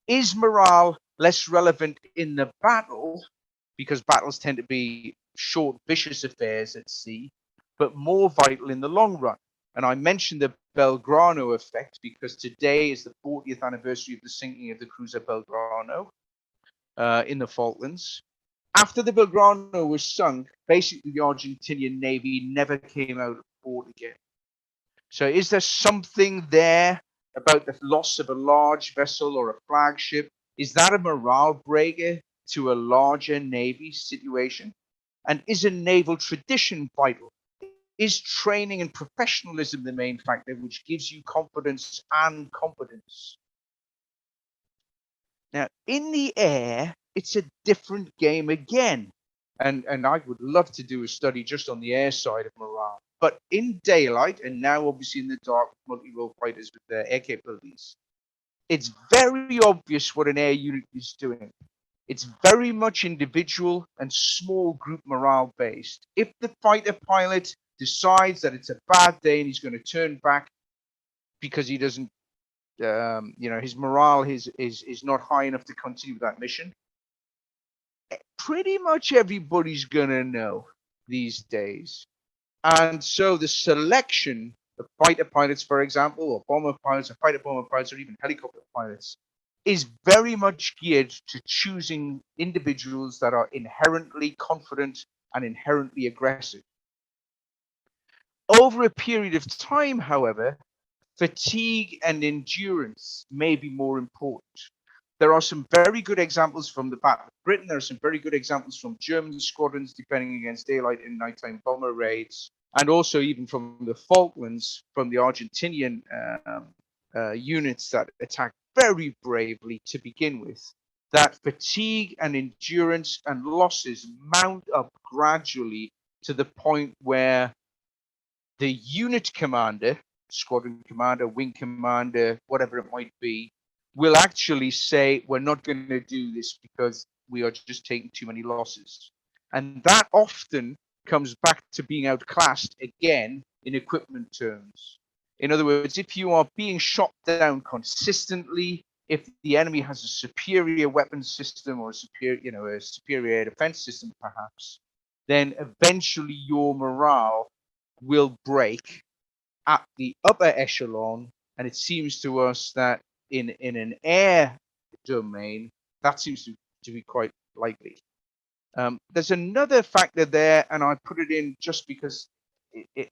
Is morale less relevant in the battle, because battles tend to be short, vicious affairs at sea, but more vital in the long run? And I mentioned the Belgrano effect because today is the 40th anniversary of the sinking of the cruiser Belgrano in the Falklands. After the Belgrano was sunk, basically the Argentinian Navy never came out of port again. So is there something there about the loss of a large vessel or a flagship? Is that a morale breaker to a larger Navy situation? And is a naval tradition vital? Is training and professionalism the main factor which gives you confidence and competence? Now, in the air, it's a different game again. And I would love to do a study just on the air side of morale. But in daylight, and now obviously in the dark, multi-role fighters with their air capabilities, it's very obvious what an air unit is doing. It's very much individual and small group morale based. If the fighter pilot decides that it's a bad day and he's going to turn back because he doesn't, his morale is not high enough to continue with that mission, pretty much everybody's going to know these days. And so the selection of fighter pilots, for example, or bomber pilots, or fighter bomber pilots, or even helicopter pilots, is very much geared to choosing individuals that are inherently confident and inherently aggressive. Over a period of time, however, fatigue and endurance may be more important. There are some very good examples from the Battle of Britain. There are some very good examples from German squadrons defending against daylight and nighttime bomber raids, and also even from the Falklands, from the Argentinian units that attacked very bravely to begin with. That fatigue and endurance and losses mount up gradually to the point where the unit commander, squadron commander, wing commander, whatever it might be, will actually say, we're not going to do this because we are just taking too many losses. And that often comes back to being outclassed again in equipment terms. In other words, if you are being shot down consistently, if the enemy has a superior weapon system or a superior defense system, perhaps, then eventually your morale will break at the upper echelon, and it seems to us that in an air domain, that seems to be quite likely. There's another factor there, and I put it in just because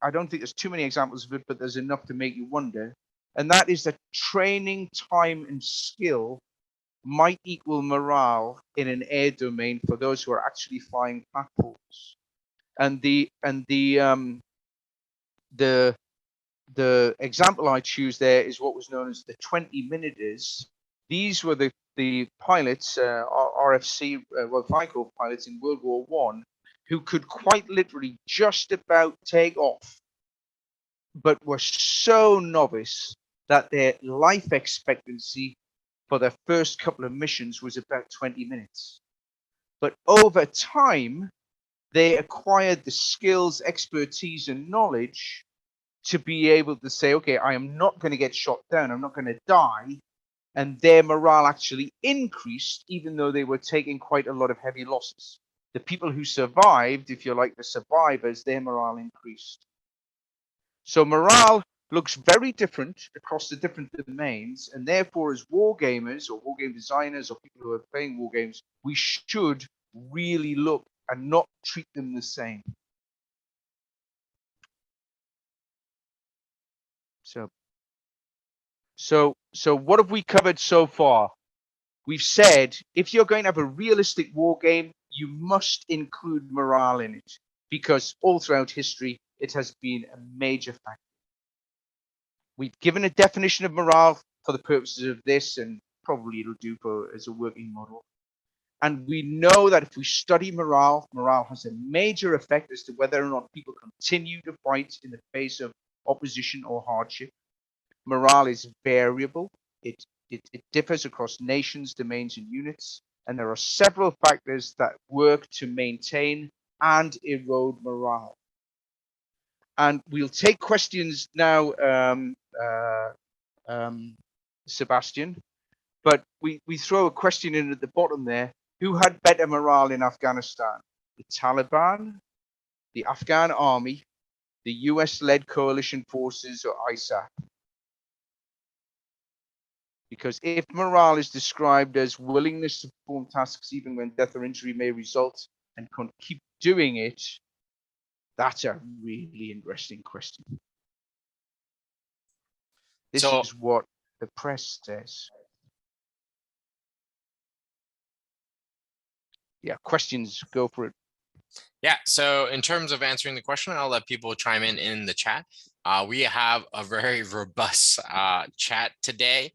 I don't think there's too many examples of it, but there's enough to make you wonder, and that is that training time and skill might equal morale in an air domain for those who are actually flying platforms. And the example I choose there is what was known as the 20-minuters. These were the pilots, RFC, well, FICO pilots in World War I, who could quite literally just about take off, but were so novice that their life expectancy for their first couple of missions was about 20 minutes. But over time, they acquired the skills, expertise, and knowledge to be able to say, okay, I am not going to get shot down, I'm not going to die. And their morale actually increased, even though they were taking quite a lot of heavy losses. The people who survived, if you're like the survivors, their morale increased. So morale looks very different across the different domains, and therefore as war gamers or war game designers or people who are playing war games, we should really look and not treat them the same. So what have we covered so far? We've said if you're going to have a realistic war game, you must include morale in it, because all throughout history, it has been a major factor. We've given a definition of morale for the purposes of this, and probably it'll do as a working model. And we know that if we study morale, morale has a major effect as to whether or not people continue to fight in the face of opposition or hardship. Morale is variable. It differs across nations, domains, and units. And there are several factors that work to maintain and erode morale. And we'll take questions now, Sebastian. But we throw a question in at the bottom there. Who had better morale in Afghanistan? The Taliban, the Afghan army, the US-led coalition forces, or ISAF? Because if morale is described as willingness to perform tasks even when death or injury may result and keep doing it, that's a really interesting question. This is what the press says. Yeah, questions, go for it. Yeah, so in terms of answering the question, I'll let people chime in the chat. We have a very robust chat today.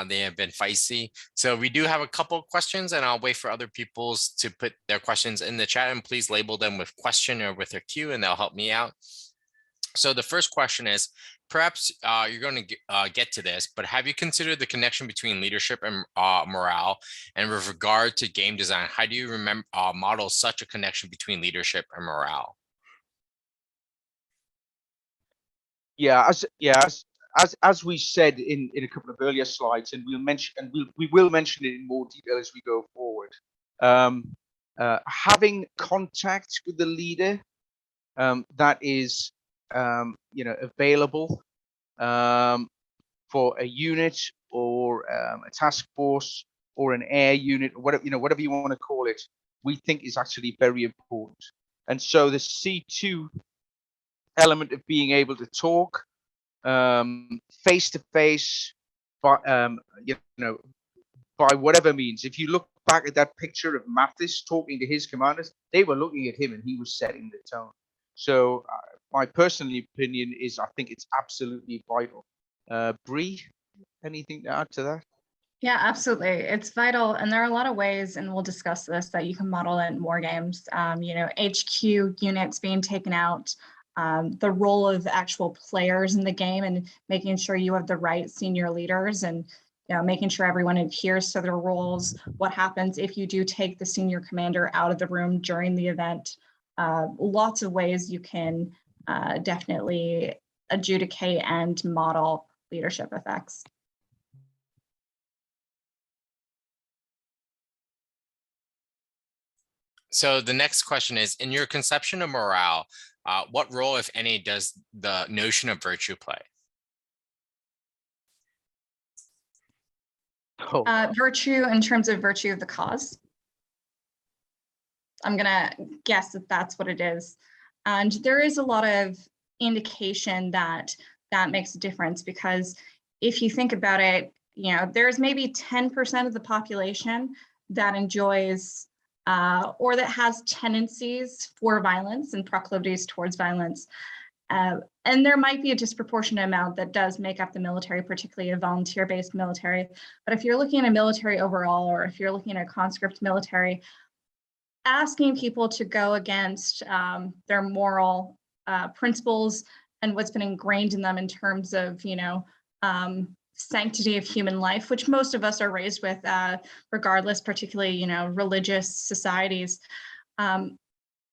They have been feisty. So we do have a couple of questions, and I'll wait for other people to put their questions in the chat, and please label them with question or with a Q, and they'll help me out. So the first question is, perhaps you're going to get to this, but have you considered the connection between leadership and morale? And with regard to game design, how do you model such a connection between leadership and morale? Yeah, as we said in a couple of earlier slides, and we'll mention, and we will mention it in more detail as we go forward. Having contact with the leader that is available for a unit or a task force or an air unit, or whatever you want to call it, we think is actually very important. And so the C2 element of being able to talk face to face, by whatever means. If you look back at that picture of Mathis talking to his commanders, they were looking at him and he was setting the tone. So my personal opinion is I think it's absolutely vital. Bree, anything to add to that? Yeah, absolutely. It's vital. And there are a lot of ways, and we'll discuss this, that you can model in wargames. HQ units being taken out, the role of actual players in the game, and making sure you have the right senior leaders, and making sure everyone adheres to their roles. What happens if you do take the senior commander out of the room during the event? Lots of ways you can definitely adjudicate and model leadership effects. So the next question is, in your conception of morale, what role, if any, does the notion of virtue play? Oh, Virtue in terms of virtue of the cause. I'm gonna guess that that's what it is. And there is a lot of indication that that makes a difference, because if you think about it, you know, there's maybe 10% of the population that enjoys or that has tendencies for violence and proclivities towards violence. And there might be a disproportionate amount that does make up the military, particularly a volunteer-based military. But if you're looking at a military overall, or if you're looking at a conscript military, asking people to go against their moral principles and what's been ingrained in them in terms of, you know, sanctity of human life, which most of us are raised with, regardless, particularly, you know, religious societies.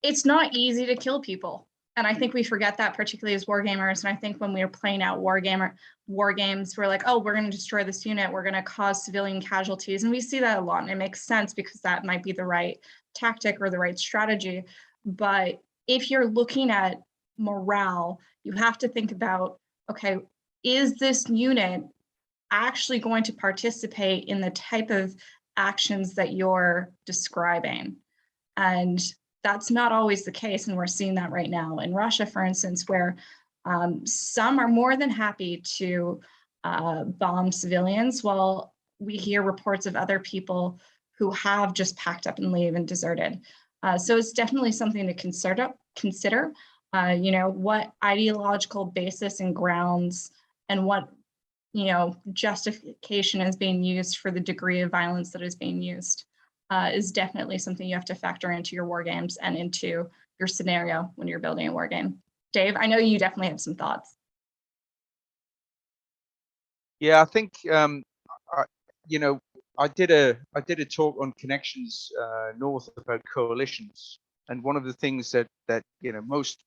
It's not easy to kill people. And I think we forget that, particularly as wargamers. And I think when we are playing out war games, we're like, oh, we're going to destroy this unit. We're going to cause civilian casualties. And we see that a lot. And it makes sense because that might be the right tactic or the right strategy. But if you're looking at morale, you have to think about, okay, is this unit actually going to participate in the type of actions that you're describing? And that's not always the case. And we're seeing that right now in Russia, for instance, where some are more than happy to bomb civilians, while we hear reports of other people who have just packed up and leave and deserted. So it's definitely something to consider. You know, what ideological basis and grounds and what, you know, justification is being used for the degree of violence that is being used. Is definitely something you have to factor into your war games and into your scenario when you're building a war game. Dave, I know you definitely have some thoughts. yeah, I think you know, I did a talk on connections north about coalitions, and one of the things that you know most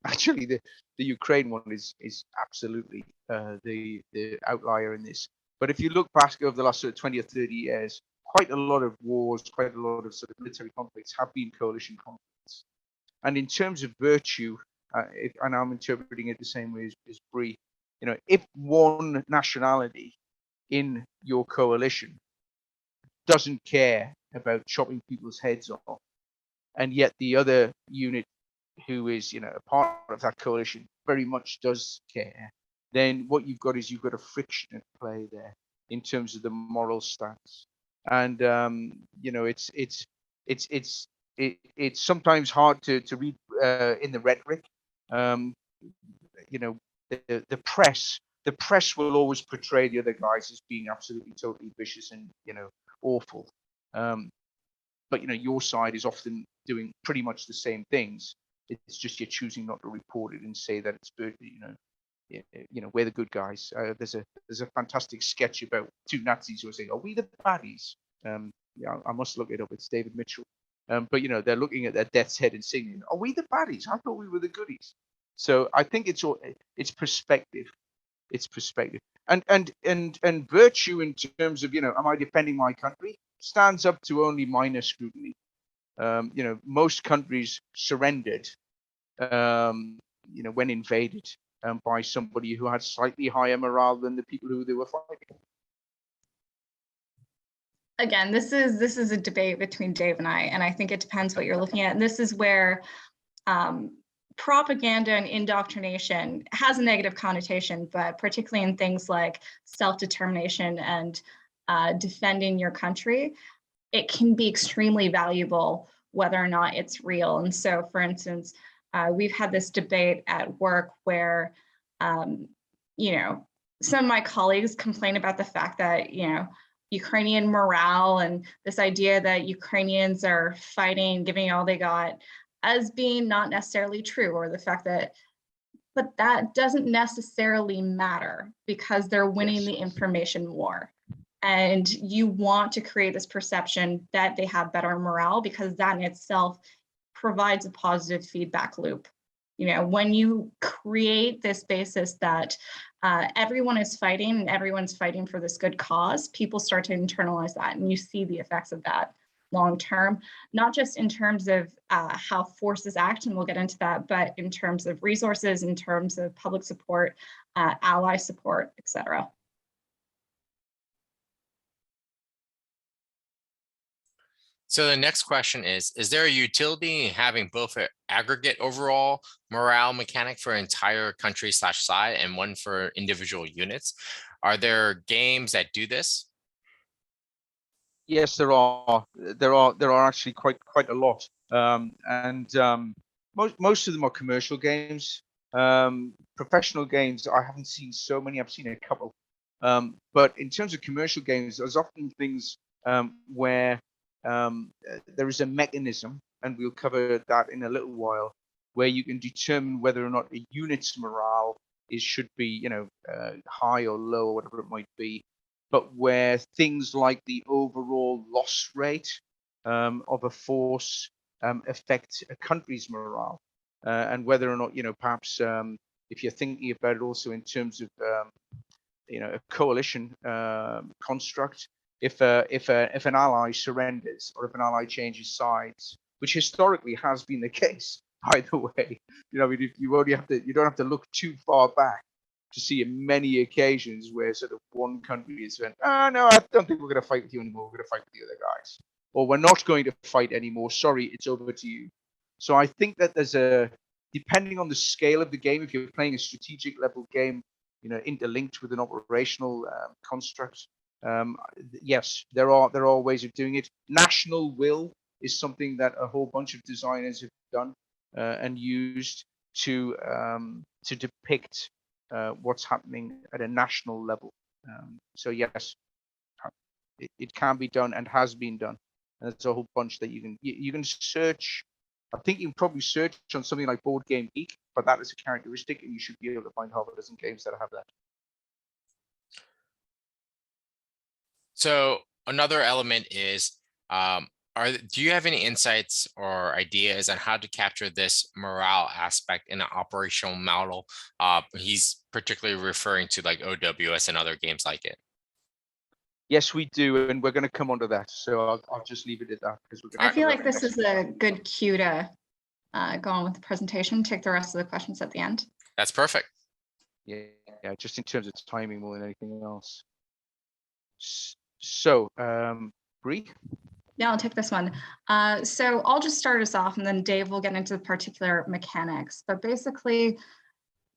actually the Ukraine one is absolutely the outlier in this. But if you look back over the last sort of 20 or 30 years, quite a lot of wars, quite a lot of sort of military conflicts have been coalition conflicts. And in terms of virtue, and I'm interpreting it the same way as Bree, you know, if one nationality in your coalition doesn't care about chopping people's heads off, and yet the other unit who is, you know, a part of that coalition very much does care, then what you've got is you've got a friction at play there in terms of the moral stance. And you know, it's sometimes hard to read in the rhetoric. You know, the press will always portray the other guys as being absolutely totally vicious and, you know, awful. But you know, your side is often doing pretty much the same things. It's just you're choosing not to report it and say that it's, you know, we're the good guys. There's a fantastic sketch about two Nazis who are saying, "Are we the baddies?" Yeah, I must look it up. It's David Mitchell. But you know, they're looking at their death's head and singing, "Are we the baddies? I thought we were the goodies." So I think it's perspective. It's perspective. And virtue in terms of, you know, am I defending my country, stands up to only minor scrutiny. You know, most countries surrendered, you know, when invaded by somebody who had slightly higher morale than the people who they were fighting. Again, this is a debate between Dave and I think it depends what you're looking at. And this is where propaganda and indoctrination has a negative connotation, but particularly in things like self-determination and defending your country, it can be extremely valuable whether or not it's real. And so, for instance, we've had this debate at work where, you know, some of my colleagues complain about the fact that, you know, Ukrainian morale and this idea that Ukrainians are fighting, giving all they got, as being not necessarily true, or the fact that, but that doesn't necessarily matter because they're winning the information war. And you want to create this perception that they have better morale, because that in itself provides a positive feedback loop. You know, when you create this basis that everyone is fighting and everyone's fighting for this good cause, people start to internalize that, and you see the effects of that. long term, not just in terms of how forces act, and we'll get into that, but in terms of resources, in terms of public support, ally support, etc. So the next question is there a utility in having both an aggregate overall morale mechanic for entire country / side and one for individual units? Are there games that do this? Yes, there are. There are actually quite a lot. Most of them are commercial games. Professional games, I haven't seen so many. I've seen a couple. But in terms of commercial games, there's often things where there is a mechanism, and we'll cover that in a little while, where you can determine whether or not a unit's morale should be, high or low or whatever it might be. But where things like the overall loss rate of a force affect a country's morale, and whether or not, perhaps if you're thinking about it also in terms of, a coalition construct, if an ally surrenders or if an ally changes sides, which historically has been the case, by the way, you don't have to look too far back to see in many occasions where sort of one country is saying, oh, no, I don't think we're going to fight with you anymore. We're going to fight with the other guys. Or we're not going to fight anymore. Sorry, it's over to you. So I think that depending on the scale of the game, if you're playing a strategic level game, interlinked with an operational construct, yes, there are ways of doing it. National will is something that a whole bunch of designers have done and used to depict what's happening at a national level. So yes, it can be done and has been done. And there's a whole bunch that you can search. I think you can probably search on something like Board Game Geek, but that is a characteristic, and you should be able to find half a dozen games that have that. So another element is, do you have any insights or ideas on how to capture this morale aspect in an operational model? He's particularly referring to like OWS and other games like it. Yes, we do, and we're going to come onto that. So I'll just leave it at that because I feel like this is a good cue to go on with the presentation. Take the rest of the questions at the end. That's perfect. Yeah, just in terms of timing more than anything else. So, Bree? Yeah, I'll take this one. So I'll just start us off, and then Dave will get into the particular mechanics. But basically,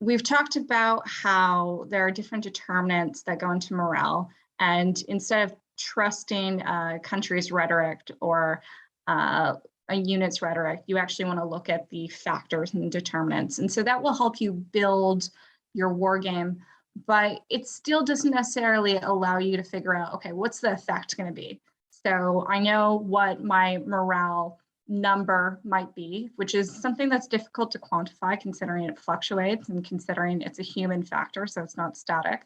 we've talked about how there are different determinants that go into morale. And instead of trusting a country's rhetoric or a unit's rhetoric, you actually want to look at the factors and the determinants. And so that will help you build your war game, but it still doesn't necessarily allow you to figure out, okay, what's the effect going to be? So I know what my morale number might be, which is something that's difficult to quantify considering it fluctuates and considering it's a human factor, so it's not static.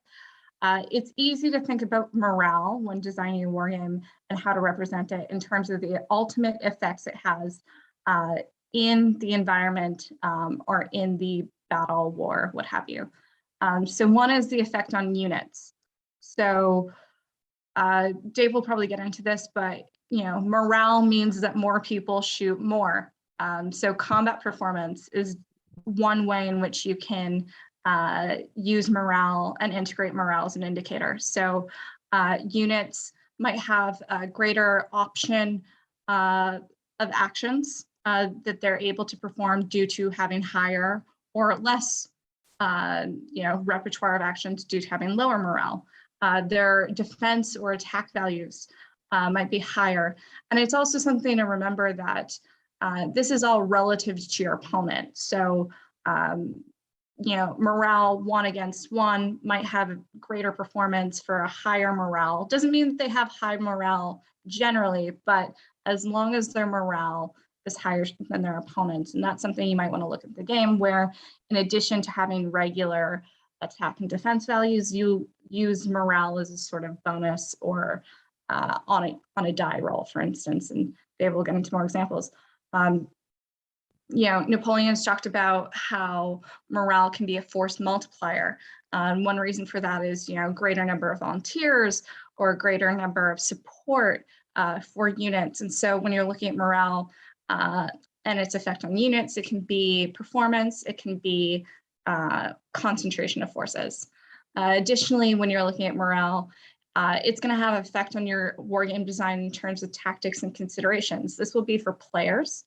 It's easy to think about morale when designing a war game and how to represent it in terms of the ultimate effects it has in the environment or in the battle, war, what have you. So one is the effect on units. So Dave will probably get into this, but morale means that more people shoot more. So combat performance is one way in which you can use morale and integrate morale as an indicator. So units might have a greater option of actions that they're able to perform due to having higher or less repertoire of actions due to having lower morale. Their defense or attack values might be higher. And it's also something to remember that this is all relative to your opponent. So morale 1 against 1 might have greater performance for a higher morale. Doesn't mean that they have high morale generally, but as long as their morale is higher than their opponents. And that's something you might want to look at the game where, in addition to having regular attack and defense values, you use morale as a sort of bonus or on a die roll, for instance, and Dave will get into more examples. Napoleon's talked about how morale can be a force multiplier. One reason for that is, greater number of volunteers or a greater number of support for units. And so when you're looking at morale and its effect on units, it can be performance, it can be concentration of forces. Additionally, when you're looking at morale, it's going to have an effect on your wargame design in terms of tactics and considerations. This will be for players.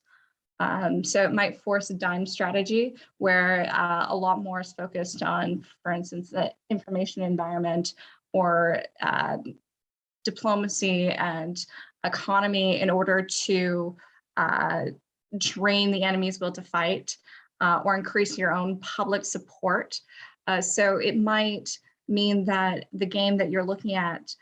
So it might force a dime strategy where a lot more is focused on, for instance, the information environment or diplomacy and economy in order to drain the enemy's will to fight or increase your own public support. So it might mean that the game that you're looking at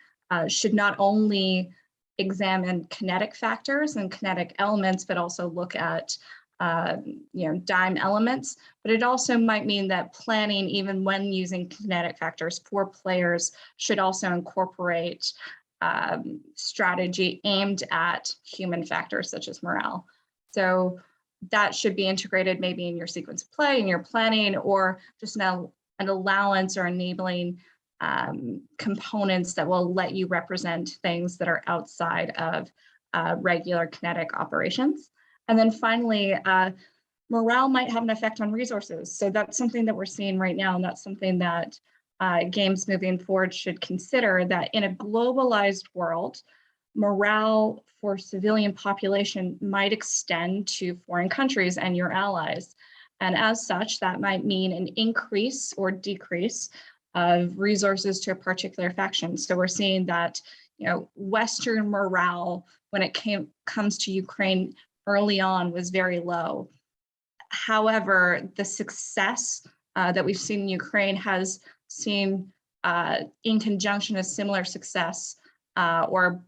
should not only examine kinetic factors and kinetic elements, but also look at dime elements. But it also might mean that planning, even when using kinetic factors for players, should also incorporate strategy aimed at human factors such as morale. So that should be integrated maybe in your sequence of play, in your planning, or just an allowance or enabling components that will let you represent things that are outside of regular kinetic operations. And then finally, morale might have an effect on resources. So that's something that we're seeing right now, and that's something that games moving forward should consider, that in a globalized world, morale for civilian population might extend to foreign countries and your allies. And as such, that might mean an increase or decrease of resources to a particular faction. So we're seeing that, Western morale when it comes to Ukraine early on was very low. However, the success that we've seen in Ukraine has seen in conjunction a similar success or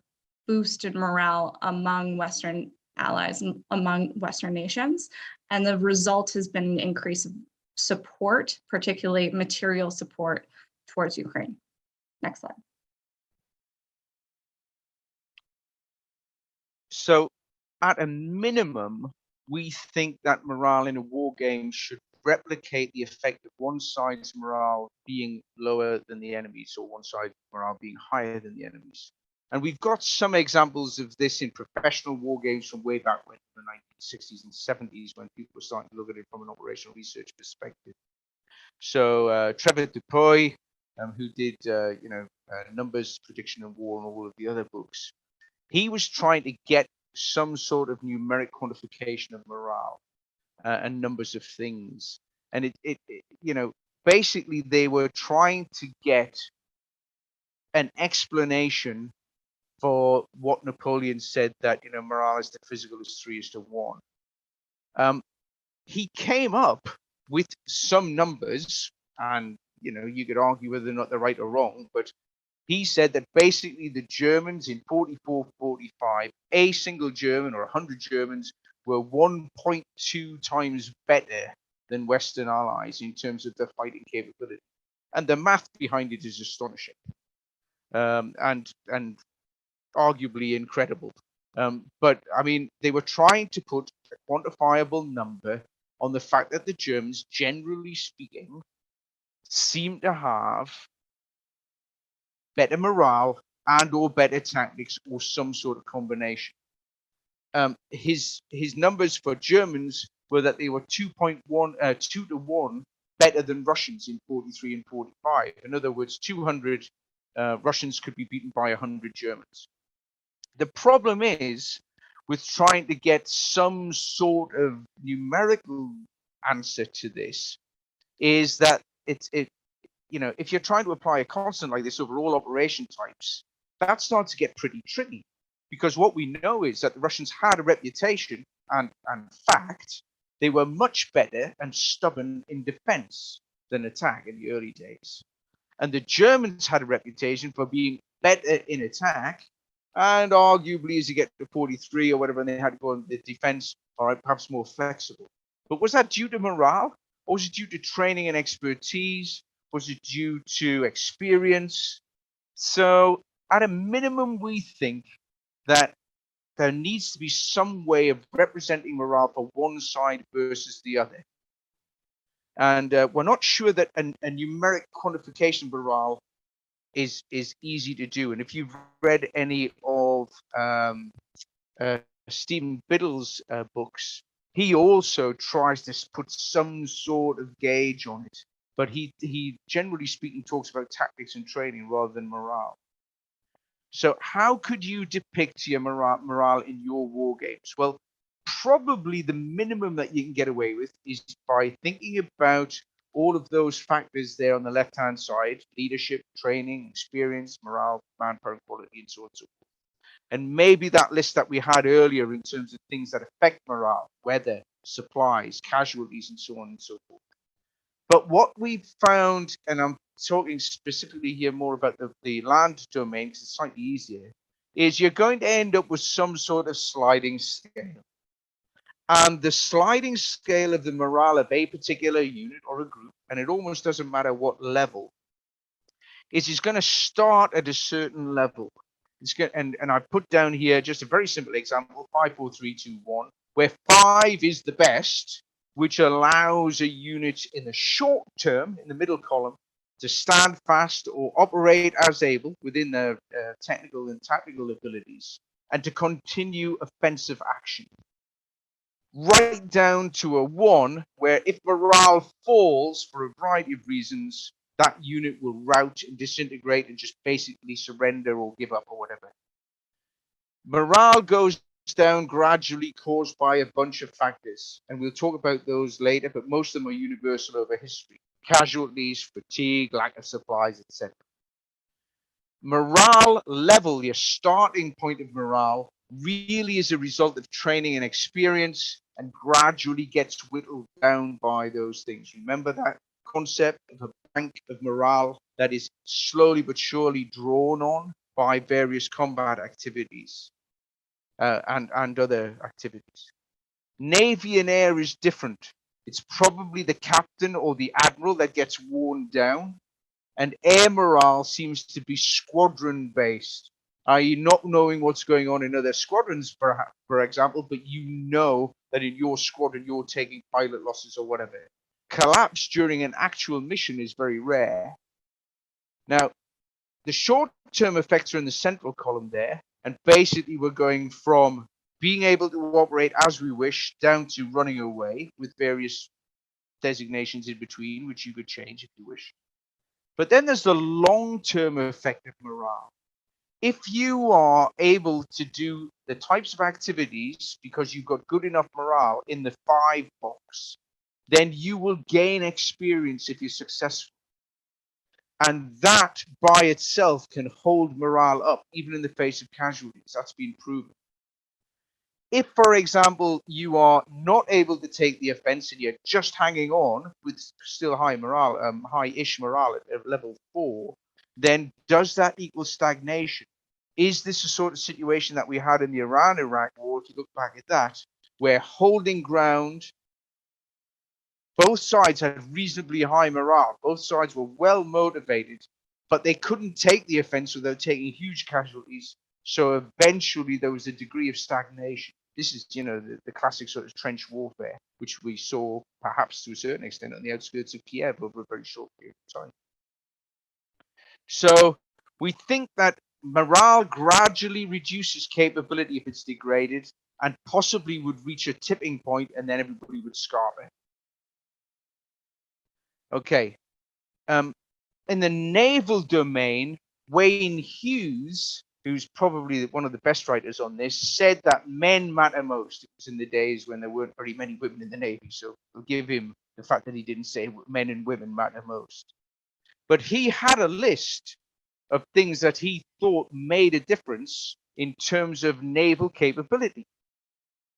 boosted morale among Western allies and among Western nations. And the result has been an increase of support, particularly material support towards Ukraine. Next slide. So at a minimum, we think that morale in a war game should replicate the effect of one side's morale being lower than the enemy's, or one side's morale being higher than the enemy's. And we've got some examples of this in professional war games from way back when, in the 1960s and 70s, when people were starting to look at it from an operational research perspective. So Trevor Dupuy, who did numbers, prediction, and war, and all of the other books, he was trying to get some sort of numeric quantification of morale and numbers of things. And it basically they were trying to get an explanation for what Napoleon said, that morale is the physical is 3:1. He came up with some numbers, and you could argue whether or not they're right or wrong, but he said that basically the Germans in 44-45, a single German or 100 Germans were 1.2 times better than Western allies in terms of their fighting capability. And the math behind it is astonishing and arguably incredible. But I mean, they were trying to put a quantifiable number on the fact that the Germans, generally speaking, seem to have better morale and or better tactics, or some sort of combination. His numbers for Germans were that they were 2 to 1 better than Russians in 43 and 45. In other words, 200 Russians could be beaten by 100 Germans. The problem is with trying to get some sort of numerical answer to this is that if you're trying to apply a constant like this over all operation types, that starts to get pretty tricky, because what we know is that the Russians had a reputation, and fact, they were much better and stubborn in defense than attack in the early days. And the Germans had a reputation for being better in attack, and arguably as you get to 43 or whatever, and they had to go on the defense, all right, perhaps more flexible. But was that due to morale, or was it due to training and expertise? Was it due to experience? So at a minimum, we think that there needs to be some way of representing morale for one side versus the other. And we're not sure that a numeric quantification of morale is easy to do. And if you've read any of of Stephen Biddle's books, he also tries to put some sort of gauge on it, but he generally speaking talks about tactics and training rather than morale. So how could you depict your morale in your war games? Well, probably the minimum that you can get away with is by thinking about all of those factors there on the left-hand side: leadership, training, experience, morale, manpower quality, and so on and so forth. And maybe that list that we had earlier in terms of things that affect morale, weather, supplies, casualties, and so on and so forth. But what we've found, and I'm talking specifically here more about the land domain because it's slightly easier, is you're going to end up with some sort of sliding scale. And the sliding scale of the morale of a particular unit or a group, and it almost doesn't matter what level, is it's going to start at a certain level. It's going, and I put down here just a very simple example: 5, 4, 3, 2, 1, where 5 is the best, which allows a unit in the short term, in the middle column, to stand fast or operate as able within their technical and tactical abilities, and to continue offensive action. Right down to a 1, where if morale falls for a variety of reasons, that unit will rout and disintegrate and just basically surrender or give up or whatever. Morale goes down gradually, caused by a bunch of factors, and we'll talk about those later, but most of them are universal over history: casualties, fatigue, lack of supplies, etc. Morale level, your starting point of morale, really is a result of training and experience, and gradually gets whittled down by those things. Remember that concept of a bank of morale that is slowly but surely drawn on by various combat activities and other activities. Navy and air is different. It's probably the captain or the admiral that gets worn down, and air morale seems to be squadron based, i.e. not knowing what's going on in other squadrons, for example, but you know that in your squadron you're taking pilot losses or whatever. Collapse during an actual mission is very rare. Now, the short-term effects are in the central column there, and basically we're going from being able to operate as we wish down to running away, with various designations in between, which you could change if you wish. But then there's the long-term effect of morale. If you are able to do the types of activities because you've got good enough morale in the 5 box, then you will gain experience if you're successful. And that by itself can hold morale up, even in the face of casualties. That's been proven. If, for example, you are not able to take the offense and you're just hanging on with still high morale, high-ish morale at level 4, then does that equal stagnation? Is this the sort of situation that we had in the Iran-Iraq war, if you look back at that, where holding ground, both sides had reasonably high morale, both sides were well motivated, but they couldn't take the offense without taking huge casualties, so eventually there was a degree of stagnation. This is, the classic sort of trench warfare, which we saw perhaps to a certain extent on the outskirts of Kiev over a very short period of time. So we think that morale gradually reduces capability if it's degraded, and possibly would reach a tipping point, and then everybody would scarper. Okay. In the naval domain, Wayne Hughes, who's probably one of the best writers on this, said that men matter most. It was in the days when there weren't very many women in the Navy, so we'll give him the fact that he didn't say men and women matter most. But he had a list of things that he thought made a difference in terms of naval capability.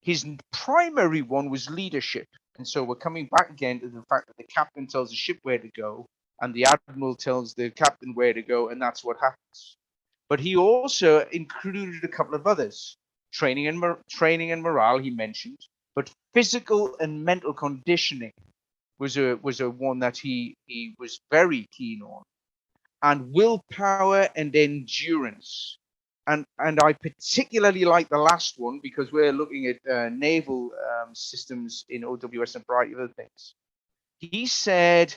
His primary one was leadership. And so we're coming back again to the fact that the captain tells the ship where to go, and the admiral tells the captain where to go, and that's what happens. But he also included a couple of others. Training and morale, he mentioned, but physical and mental conditioning was a one that he was very keen on, and willpower and endurance. And I particularly like the last one because we're looking at naval systems in OWS and a variety of other things. He said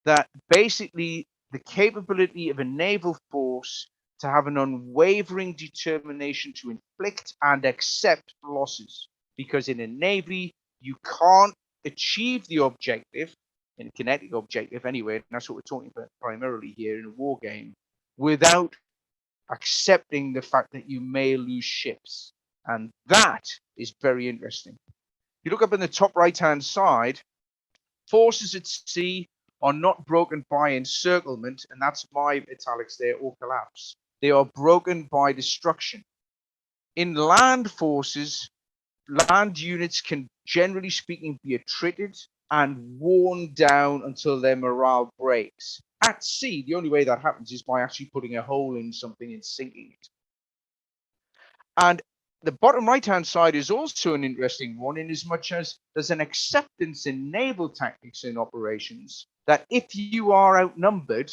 that basically the capability of a naval force to have an unwavering determination to inflict and accept losses. Because in a navy, you can't achieve the objective, in a kinetic objective anyway, and that's what we're talking about primarily here in a war game, without accepting the fact that you may lose ships. And that is very interesting. You look up in the top right-hand side, forces at sea are not broken by encirclement, and that's my italics there, or collapse. They are broken by destruction. In land forces, land units can, generally speaking, be attrited and worn down until their morale breaks. At sea, the only way that happens is by actually putting a hole in something and sinking it. And the bottom right-hand side is also an interesting one, in as much as there's an acceptance in naval tactics and operations that if you are outnumbered,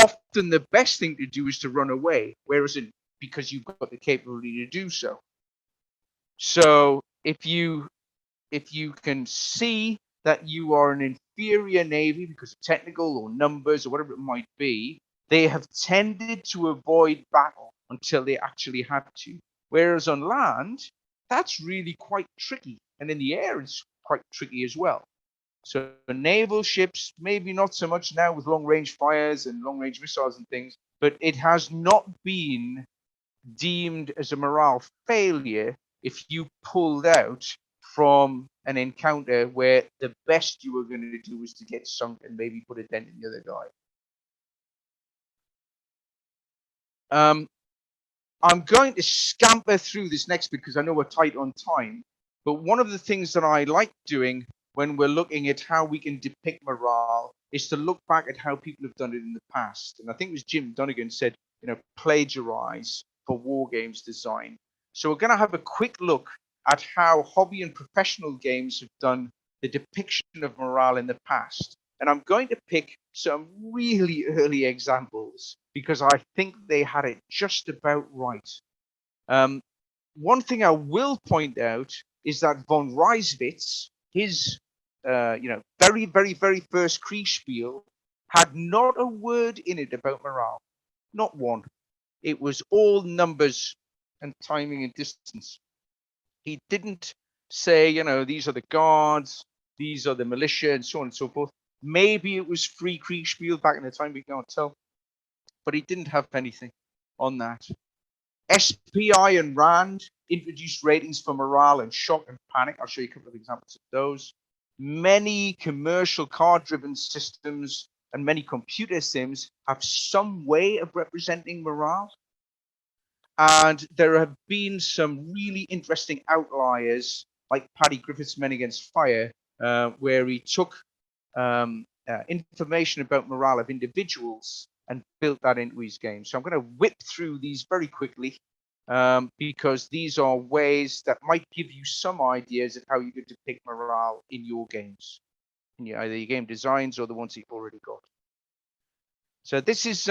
often the best thing to do is to run away, whereas because you've got the capability to do so. So if you can see that you are an inferior navy because of technical or numbers or whatever it might be, they have tended to avoid battle until they actually had to. Whereas on land, that's really quite tricky. And in the air, it's quite tricky as well. So naval ships, maybe not so much now with long-range fires and long-range missiles and things, but it has not been deemed as a morale failure if you pulled out from an encounter where the best you were going to do was to get sunk and maybe put a dent in the other guy. I'm going to scamper through this next because I know we're tight on time. But one of the things that I like doing when we're looking at how we can depict morale is to look back at how people have done it in the past. And I think it was Jim Donegan said, plagiarize for war games design. So we're going to have a quick look at how hobby and professional games have done the depiction of morale in the past. And I'm going to pick some really early examples because I think they had it just about right. One thing I will point out is that von Reiswitz, his very, very, very first Kriegspiel had not a word in it about morale. Not one. It was all numbers and timing and distance. He didn't say, these are the guards, these are the militia, and so on and so forth. Maybe it was free Kriegspiel back in the time, we can't tell. But he didn't have anything on that. SPI and RAND introduced ratings for morale and shock and panic. I'll show you a couple of examples of those. Many commercial card-driven systems and many computer sims have some way of representing morale. And there have been some really interesting outliers, like Paddy Griffith's Men Against Fire, where he took information about morale of individuals and built that into his game. So I'm going to whip through these very quickly because these are ways that might give you some ideas of how you could depict morale in your games, in either your game designs or the ones you've already got. So this is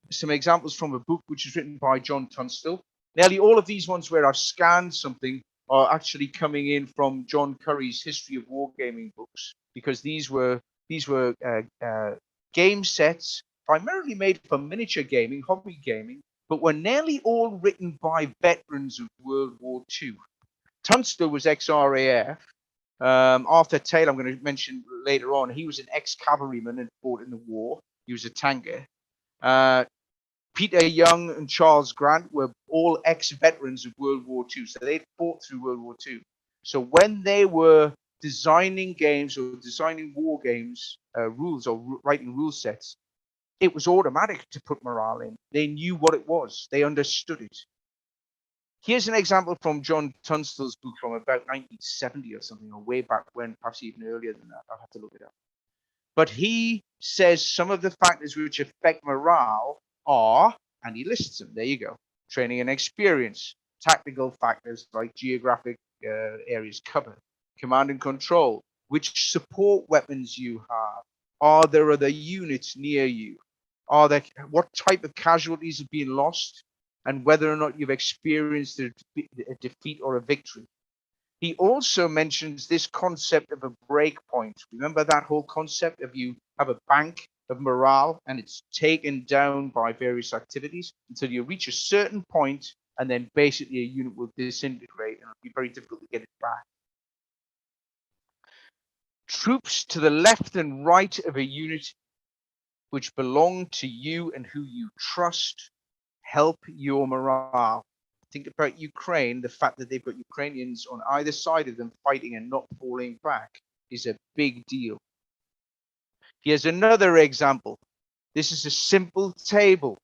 some examples from a book which is written by John Tunstall. Nearly all of these ones where I've scanned something are actually coming in from John Curry's History of Wargaming books, because these were game sets primarily made for miniature gaming, hobby gaming, but were nearly all written by veterans of World War II. Tunstall was ex-RAF. Arthur Taylor, I'm going to mention later on, he was an ex-cavalryman and fought in the war. He was a tanker. Peter Young and Charles Grant were all ex-veterans of World War II, so they'd fought through World War II. So when they were designing games or designing war games rules or writing rule sets, it was automatic to put morale in. They knew what it was. They understood it. Here's an example from John Tunstall's book from about 1970 or something, or way back when, perhaps even earlier than that. I'll have to look it up. But he says some of the factors which affect morale are, and he lists them. There you go. Training and experience, tactical factors like geographic areas covered, command and control, which support weapons you have. Are there other units near you? What type of casualties have been lost, and whether or not you've experienced a defeat or a victory. He also mentions this concept of a break point. Remember that whole concept of you have a bank of morale, and it's taken down by various activities until you reach a certain point, and then basically a unit will disintegrate, and it'll be very difficult to get it back. Troops to the left and right of a unit which belong to you and who you trust help your morale. Think about Ukraine. The fact that they've got Ukrainians on either side of them fighting and not falling back is a big deal. Here's another example. This is a simple table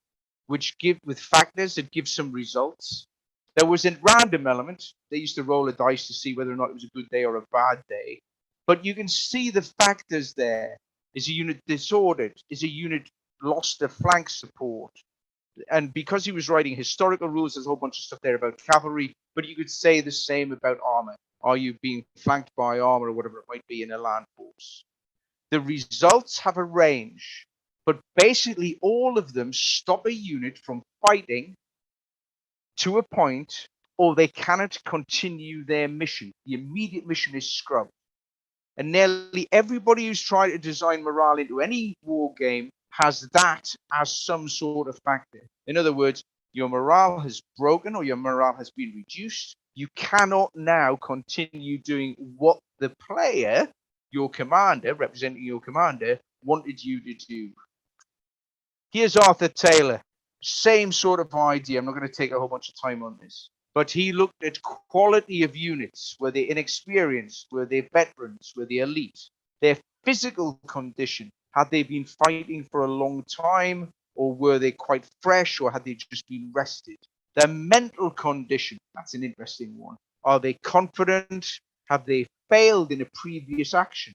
which with factors that give some results. There was a random element. They used to roll a dice to see whether or not it was a good day or a bad day. But you can see the factors there. Is a unit disordered? Is a unit lost their flank support? And because he was writing historical rules, there's a whole bunch of stuff there about cavalry, but you could say the same about armor. Are you being flanked by armor or whatever it might be in a land force? The results have a range, but basically all of them stop a unit from fighting to a point, or they cannot continue their mission. The immediate mission is scrubbed. And nearly everybody who's tried to design morale into any war game has that as some sort of factor. In other words, your morale has broken or your morale has been reduced. You cannot now continue doing what the player, your commander, representing your commander, wanted you to do. Here's Arthur Taylor. Same sort of idea. I'm not going to take a whole bunch of time on this. But he looked at quality of units. Were they inexperienced? Were they veterans? Were they elite? Their physical condition. Had they been fighting for a long time? Or were they quite fresh? Or had they just been rested? Their mental condition. That's an interesting one. Are they confident? Have they failed in a previous action?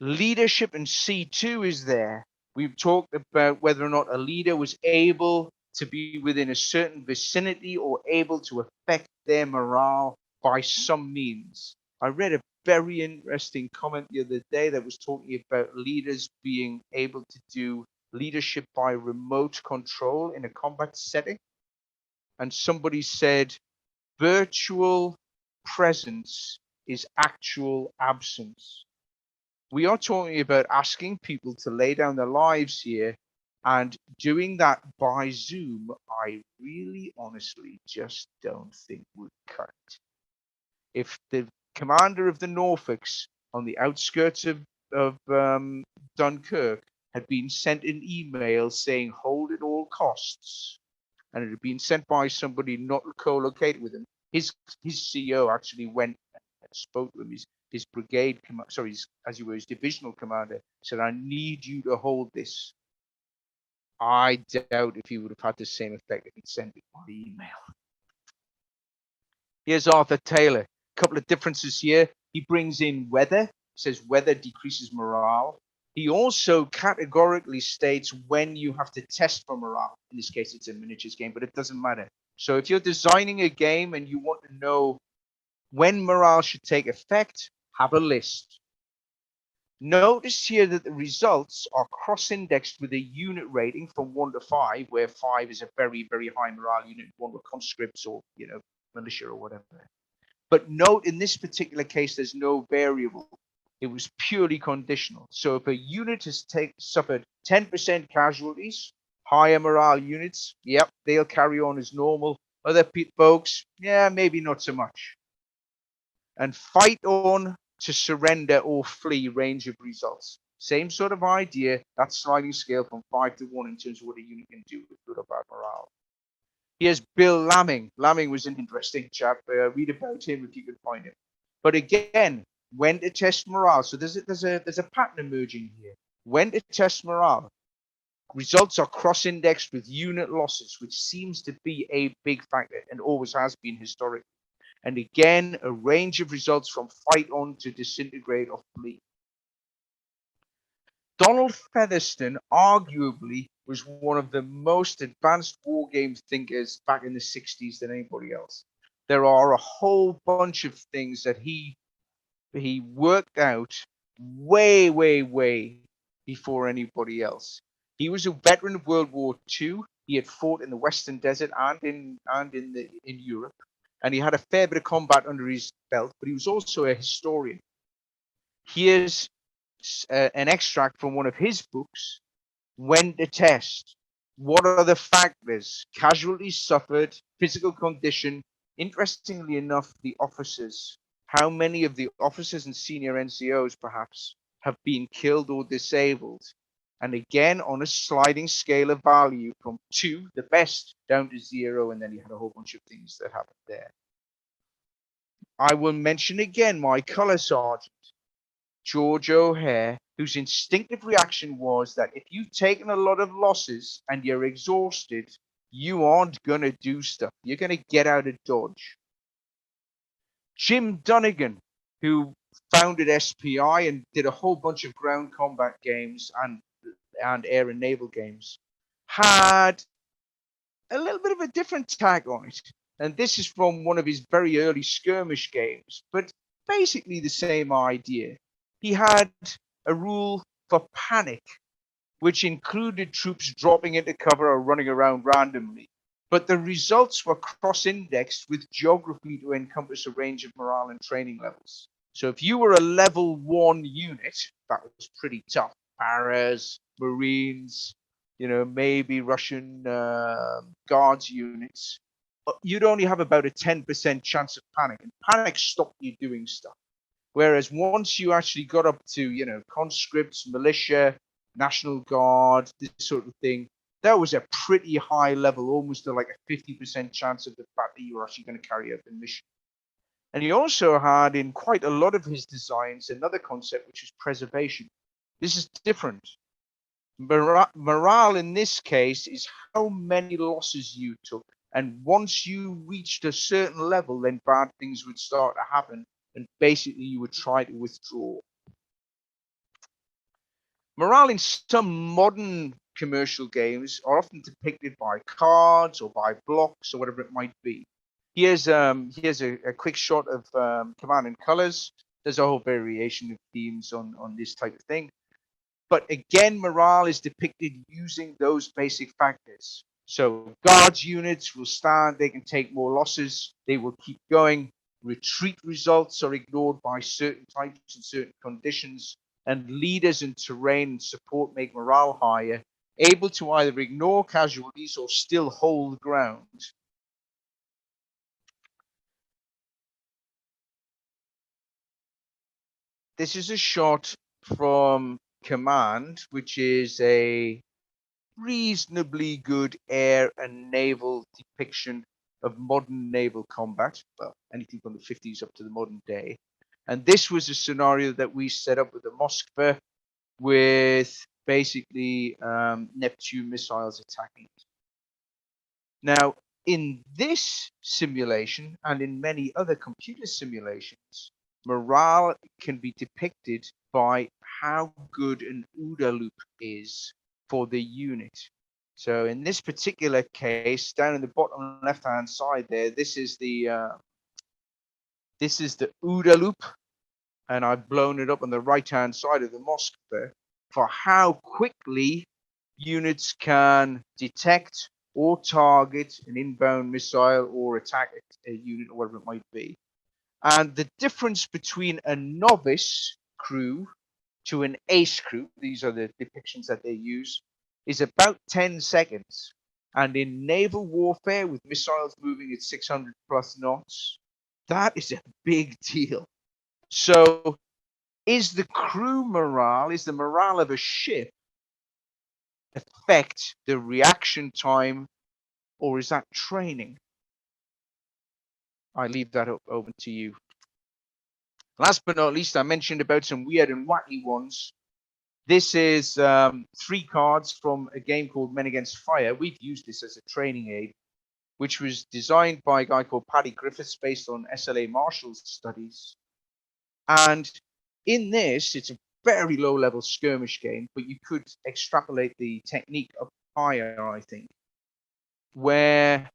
Leadership in C2 is there. We've talked about whether or not a leader was able to be within a certain vicinity or able to affect their morale by some means. I read a very interesting comment the other day that was talking about leaders being able to do leadership by remote control in a combat setting. And somebody said, virtual presence is actual absence. We are talking about asking people to lay down their lives here, and doing that by Zoom, I really honestly just don't think would cut it. If the commander of the Norfolks on the outskirts of Dunkirk had been sent an email saying hold at all costs, and it had been sent by somebody not co-located with him, his CEO actually went and spoke to him. His brigade, his divisional commander said, I need you to hold this. I doubt if he would have had the same effect if he'd sent it by email. Here's Arthur Taylor. A couple of differences here. He brings in weather, says weather decreases morale. He also categorically states when you have to test for morale. In this case, it's a miniatures game, but it doesn't matter. So if you're designing a game and you want to know when morale should take effect, have a list. Notice here that the results are cross-indexed with a unit rating from 1 to 5, where 5 is a very, very high morale unit, one with conscripts or, militia or whatever. But note in this particular case, there's no variable. It was purely conditional. So if a unit has suffered 10% casualties, higher morale units, yep, they'll carry on as normal. Other folks, yeah, maybe not so much. And fight on to surrender or flee range of results. Same sort of idea, that sliding scale from 5 to 1 in terms of what a unit can do with good or bad morale. Here's Bill Lamming. Lamming was an interesting chap. Read about him if you could find him. But again, when to test morale. So there's a pattern emerging here. When to test morale. Results are cross-indexed with unit losses, which seems to be a big factor and always has been historically. And again, a range of results from fight on to disintegrate or flee. Donald Featherston arguably was one of the most advanced wargame thinkers back in the 60s than anybody else. There are a whole bunch of things that he worked out way, way, way before anybody else. He was a veteran of World War II. He had fought in the Western Desert and in Europe. And he had a fair bit of combat under his belt, but he was also a historian. Here's an extract from one of his books. When to test. What are the factors? Casualties suffered, physical condition. Interestingly enough, the officers. How many of the officers and senior NCOs perhaps have been killed or disabled? And again, on a sliding scale of value from 2, the best, down to 0, and then you had a whole bunch of things that happened there. I will mention again my color sergeant, George O'Hare, whose instinctive reaction was that if you've taken a lot of losses and you're exhausted, you aren't going to do stuff. You're going to get out of Dodge. Jim Dunnigan, who founded SPI and did a whole bunch of ground combat games and air and naval games, had a little bit of a different tag on it. And this is from one of his very early skirmish games, but basically the same idea. He had a rule for panic, which included troops dropping into cover or running around randomly. But the results were cross-indexed with geography to encompass a range of morale and training levels. So if you were a level 1 unit, that was pretty tough. Paras, Marines, maybe Russian guards units, you'd only have about a 10% chance of panic. And panic stopped you doing stuff. Whereas once you actually got up to, conscripts, militia, National Guard, this sort of thing, that was a pretty high level, almost like a 50% chance of the fact that you were actually going to carry out the mission. And he also had in quite a lot of his designs another concept, which is preservation. This is different. Morale in this case is how many losses you took. And once you reached a certain level, then bad things would start to happen. And basically you would try to withdraw. Morale in some modern commercial games are often depicted by cards or by blocks or whatever it might be. Here's a quick shot of Command and Colors. There's a whole variation of themes on this type of thing. But again, morale is depicted using those basic factors. So guards units will stand, they can take more losses, they will keep going. Retreat results are ignored by certain types and certain conditions, and leaders in terrain and support make morale higher, able to either ignore casualties or still hold ground. This is a shot from Command, which is a reasonably good air and naval depiction of modern naval combat. Well, anything from the 50s up to the modern day. And this was a scenario that we set up with the Moskva with basically Neptune missiles attacking it. Now, in this simulation and in many other computer simulations, morale can be depicted by how good an OODA loop is for the unit. So in this particular case, down in the bottom left-hand side there, this is the OODA loop, and I've blown it up on the right-hand side of the Moskva for how quickly units can detect or target an inbound missile or attack a unit or whatever it might be. And the difference between a novice crew to an ace crew, these are the depictions that they use, is about 10 seconds. And in naval warfare with missiles moving at 600 plus knots, that is a big deal. So is the crew morale, is the morale of a ship affect the reaction time, or is that training? I leave that open to you. Last but not least, I mentioned about some weird and wacky ones. This is 3 cards from a game called Men Against Fire. We've used this as a training aid, which was designed by a guy called Paddy Griffiths based on SLA Marshall's studies. And in this, it's a very low-level skirmish game, but you could extrapolate the technique up higher, I think, where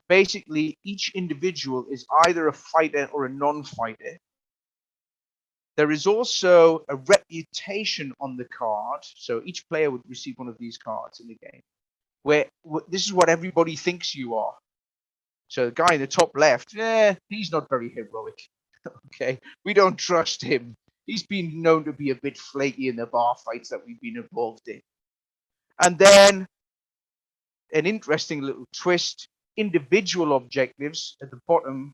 basically each individual is either a fighter or a non-fighter. There is also a reputation on the card. So each player would receive one of these cards in the game, where this is what everybody thinks you are. So the guy in the top left, he's not very heroic. Okay, we don't trust him. He's been known to be a bit flaky in the bar fights that we've been involved in. And then an interesting little twist, individual objectives at the bottom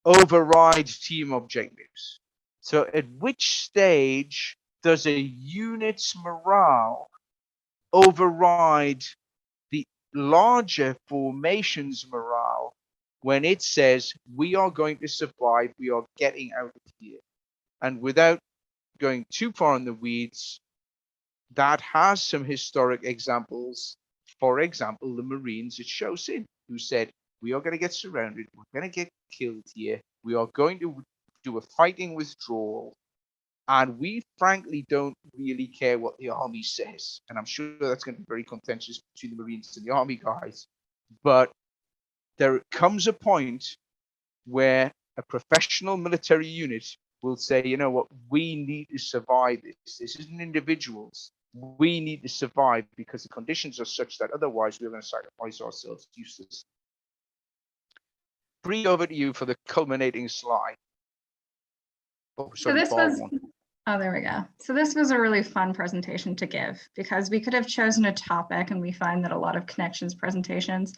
override team objectives. So at which stage does a unit's morale override the larger formation's morale when it says we are going to survive, we are getting out of here? And without going too far in the weeds, that has some historic examples. For example, the Marines, it shows in, who said, we are going to get surrounded, we're going to get killed here, we are going to do a fighting withdrawal, and we frankly don't really care what the army says. And I'm sure that's going to be very contentious between the Marines and the army guys. But there comes a point where a professional military unit will say, you know what, we need to survive this. This isn't individuals. We need to survive because the conditions are such that otherwise we're going to sacrifice ourselves useless. Bree, over to you for the culminating slide. Oh, sorry, So this was, oh, there we go. So this was a really fun presentation to give because we could have chosen a topic, and we find that a lot of connections presentations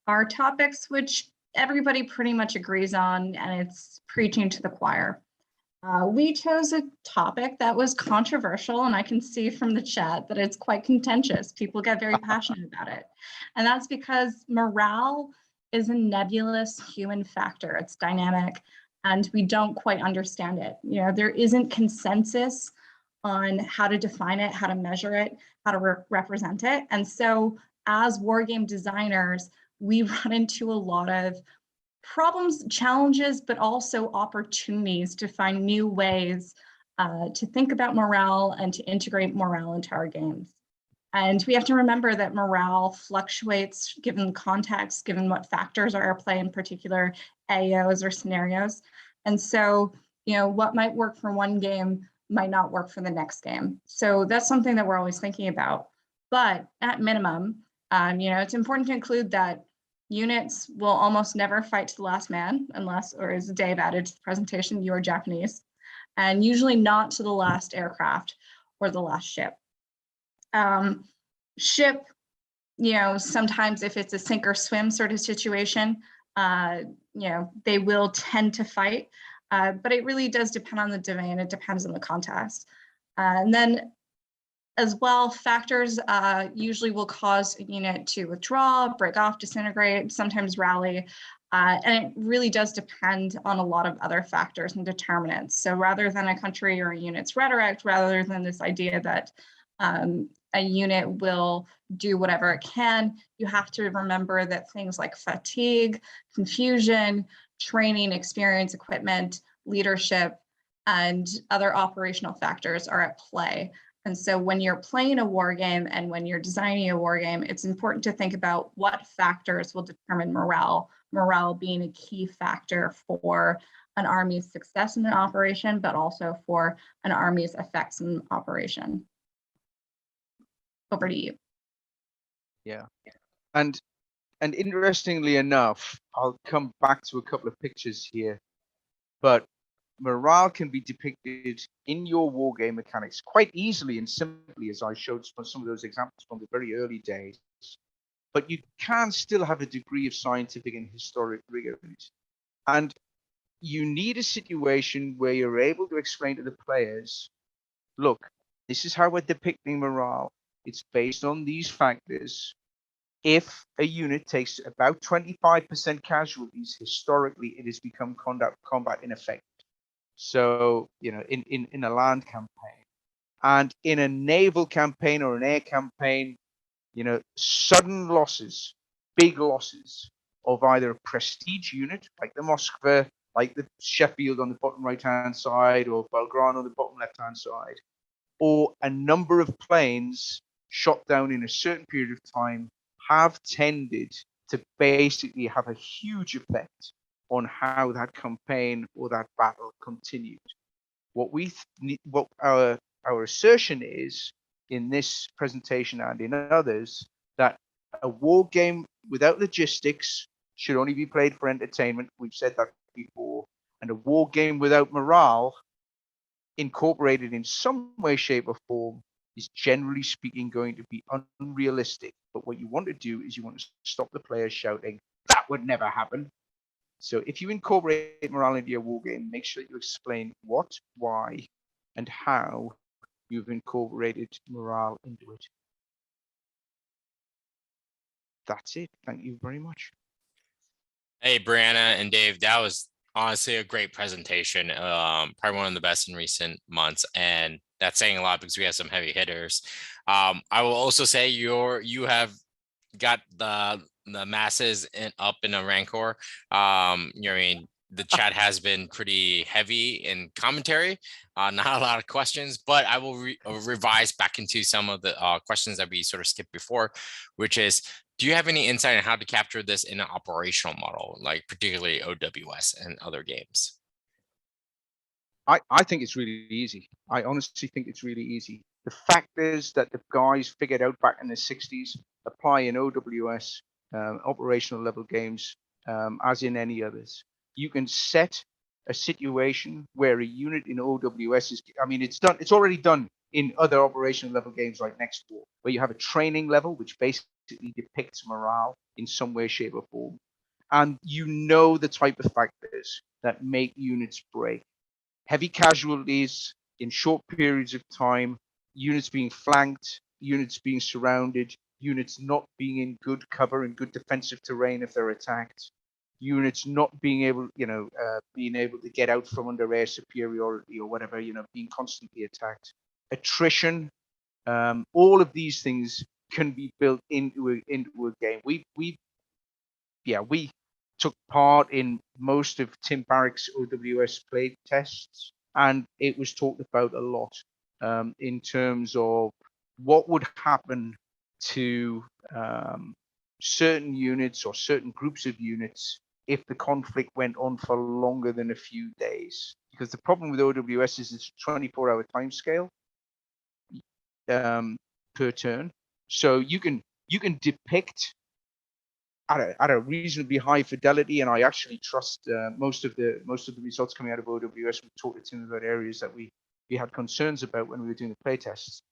are topics which everybody pretty much agrees on, and it's preaching to the choir. We chose a topic that was controversial, and I can see from the chat that it's quite contentious. People get very passionate about it. And that's because morale is a nebulous human factor. It's dynamic, and we don't quite understand it. You know, there isn't consensus on how to define it, how to measure it, how to represent it. And so as wargame designers, we run into a lot of problems, challenges, but also opportunities to find new ways to think about morale and to integrate morale into our games. And we have to remember that morale fluctuates given context, given what factors are at play in particular AOs or scenarios. And so, you know, what might work for one game might not work for the next game. So that's something that we're always thinking about. But at minimum, you know, it's important to include that units will almost never fight to the last man unless, or as Dave added to the presentation, you are Japanese, and usually not to the last aircraft or the last ship. Ship, you know, sometimes if it's a sink or swim sort of situation, you know, they will tend to fight, but it really does depend on the domain. It depends on the context. And then as well, factors usually will cause a unit to withdraw, break off, disintegrate, sometimes rally. And it really does depend on a lot of other factors and determinants. So rather than a country or a unit's rhetoric, rather than this idea that a unit will do whatever it can, you have to remember that things like fatigue, confusion, training, experience, equipment, leadership, and other operational factors are at play. And so when you're playing a war game and when you're designing a war game, it's important to think about what factors will determine morale, morale being a key factor for an army's success in an operation, but also for an army's effects in operation. Over to you. Yeah. And interestingly enough, I'll come back to a couple of pictures here, but morale can be depicted in your war game mechanics quite easily and simply, as I showed some of those examples from the very early days. But you can still have a degree of scientific and historic rigor in it. And you need a situation where you're able to explain to the players, look, this is how we're depicting morale. It's based on these factors. If a unit takes about 25% casualties, historically, it has become combat ineffective. So, you know, in a land campaign, and in a naval campaign or an air campaign, you know, sudden losses, big losses of either a prestige unit like the Moskva, like the Sheffield on the bottom right-hand side, or Belgrano on the bottom left-hand side, or a number of planes shot down in a certain period of time have tended to basically have a huge effect on how that campaign or that battle continued. What our assertion is in this presentation and in others, that a war game without logistics should only be played for entertainment. We've said that before. And a war game without morale incorporated in some way, shape, or form is generally speaking going to be unrealistic. But what you want to do is you want to stop the players shouting, "That would never happen." So if you incorporate morale into your war game, make sure you explain what, why, and how you've incorporated morale into it. That's it. Thank you very much. Hey, Brianna and Dave, that was honestly a great presentation. Probably one of the best in recent months, and that's saying a lot because we have some heavy hitters. I will also say you have got the masses up in a rancor. I mean, the chat has been pretty heavy in commentary, not a lot of questions, but I will revise back into some of the questions that we sort of skipped before, which is, do you have any insight on how to capture this in an operational model, like particularly OWS and other games? I think it's really easy. I honestly think it's really easy. The factors that the guys figured out back in the 60s apply in OWS, operational level games, as in any others. You can set a situation where a unit in OWS is, I mean, it's already done in other operational level games like Next War, where you have a training level, which basically depicts morale in some way, shape, or form. And you know the type of factors that make units break. Heavy casualties in short periods of time, units being flanked, units being surrounded, units not being in good cover and good defensive terrain if they're attacked, units not being able, being able to get out from under air superiority or whatever, being constantly attacked, attrition, all of these things can be built into a game. We took part in most of Tim Barrick's OWS play tests, and it was talked about a lot in terms of what would happen to certain units or certain groups of units if the conflict went on for longer than a few days. Because the problem with OWS is it's a 24-hour time scale per turn. So you can depict at a reasonably high fidelity, and I actually trust most of the results coming out of OWS. We talked to Tim about areas that we had concerns about when we were doing the play tests.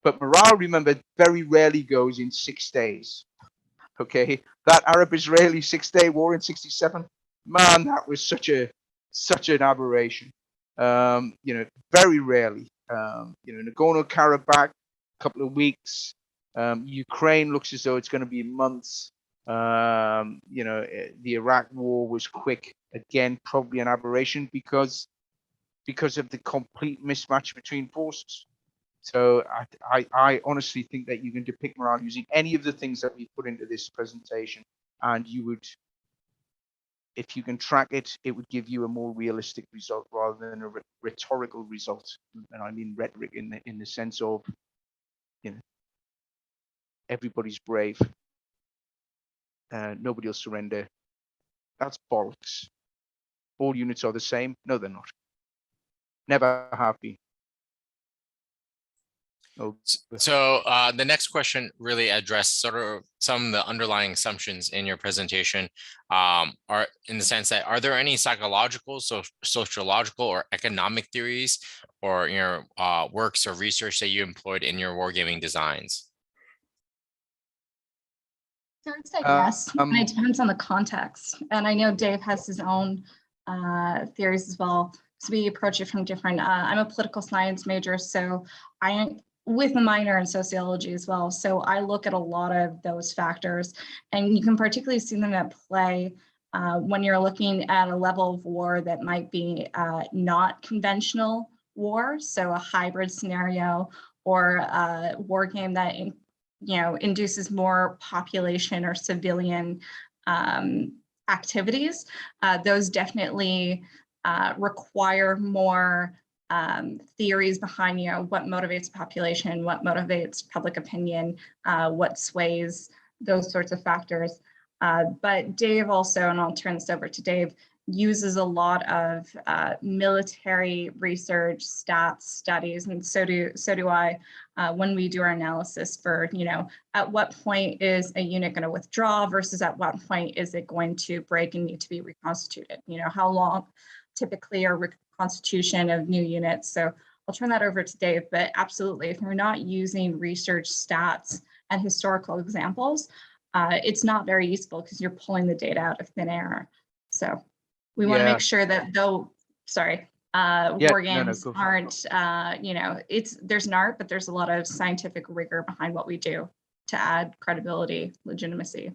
But morale, remember, very rarely goes in 6 days. Okay, that Arab-Israeli 6-day war in '67, man, that was such an aberration. Very rarely. Nagorno-Karabakh, a couple of weeks. Ukraine looks as though it's going to be months. The Iraq war was quick. Again, probably an aberration because of the complete mismatch between forces. So I honestly think that you can depict morale using any of the things that we put into this presentation, and you would, if you can track it, it would give you a more realistic result rather than a rhetorical result. And I mean rhetoric in the sense of, everybody's brave. Nobody will surrender. That's bollocks. All units are the same. No, they're not. Never have been. Oh. So the next question really addressed sort of some of the underlying assumptions in your presentation, are in the sense that, are there any psychological, sociological, or economic theories or works or research that you employed in your wargaming designs? So I'd say yes, and it depends on the context. And I know Dave has his own theories as well. So we approach it from different, I'm a political science major, so with a minor in sociology as well. So I look at a lot of those factors, and you can particularly see them at play when you're looking at a level of war that might be not conventional war. So a hybrid scenario or a war game that induces more population or civilian activities. Those definitely require more theories behind, what motivates population, what motivates public opinion, what sways, those sorts of factors. But Dave also, and I'll turn this over to Dave, uses a lot of military research, stats, studies, and so do I when we do our analysis for, at what point is a unit going to withdraw versus at what point is it going to break and need to be reconstituted? How long typically are constitution of new units. So I'll turn that over to Dave, but absolutely, if we're not using research stats and historical examples, it's not very useful because you're pulling the data out of thin air. So we want to make sure that war games aren't, there's an art, but there's a lot of scientific rigor behind what we do to add credibility, legitimacy.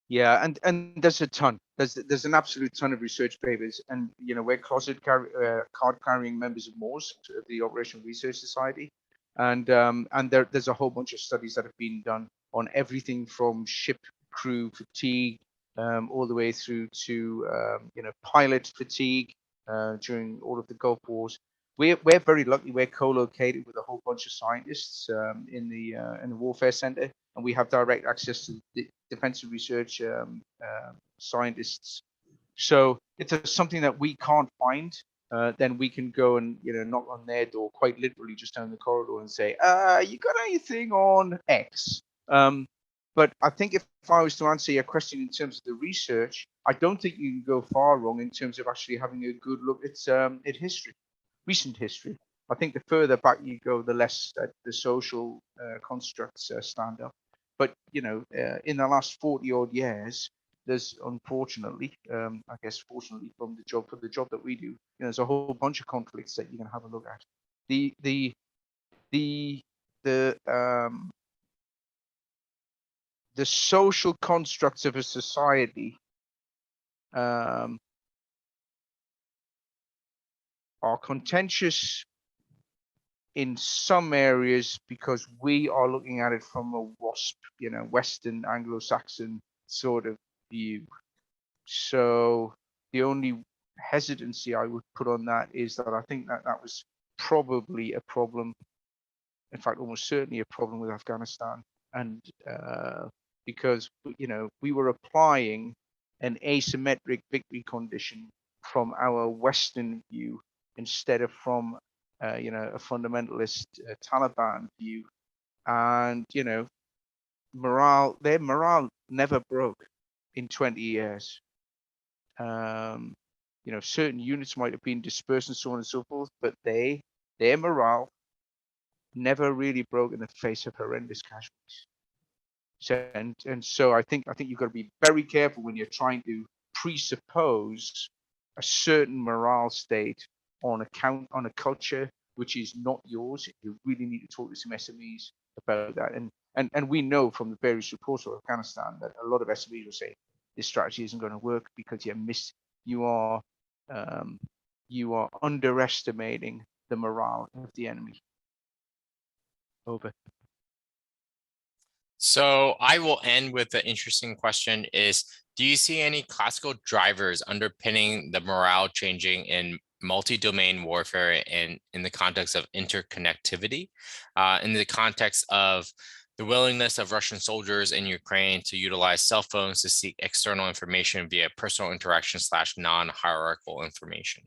Yeah, and there's a ton. There's an absolute ton of research papers, and we're closet card-carrying members of MORS, the Operational Research Society, and there's a whole bunch of studies that have been done on everything from ship crew fatigue all the way through to pilot fatigue during all of the Gulf Wars. We're very lucky. We're co-located with a whole bunch of scientists in the Warfare Center, and we have direct access to the defensive research scientists. So if there's something that we can't find, then we can go and knock on their door, quite literally just down the corridor, and say, "You got anything on X?" But I think if I was to answer your question in terms of the research, I don't think you can go far wrong in terms of actually having a good look at history, recent history. I think the further back you go, the less the social constructs stand up. But in the last 40 odd years, there's unfortunately, I guess fortunately for the job that we do, there's a whole bunch of conflicts that you can have a look at. The social constructs of a society are contentious in some areas because we are looking at it from a WASP, Western Anglo-Saxon sort of view. So the only hesitancy I would put on that is that I think that was probably a problem, in fact, almost certainly a problem with Afghanistan. And because, we were applying an asymmetric victory condition from our Western view instead of from a fundamentalist Taliban view, and their morale never broke in 20 years. Certain units might have been dispersed and so on and so forth, but their morale never really broke in the face of horrendous casualties. So I think you've got to be very careful when you're trying to presuppose a certain morale state on a culture which is not yours. You really need to talk to some SMEs about that. And we know from the various reports of Afghanistan that a lot of SMEs will say this strategy isn't going to work because you are underestimating the morale of the enemy. Over. So I will end with the interesting question is, do you see any classical drivers underpinning the morale changing in multi-domain warfare and in the context of interconnectivity, in the context of the willingness of Russian soldiers in Ukraine to utilize cell phones to seek external information via personal interaction / non-hierarchical information?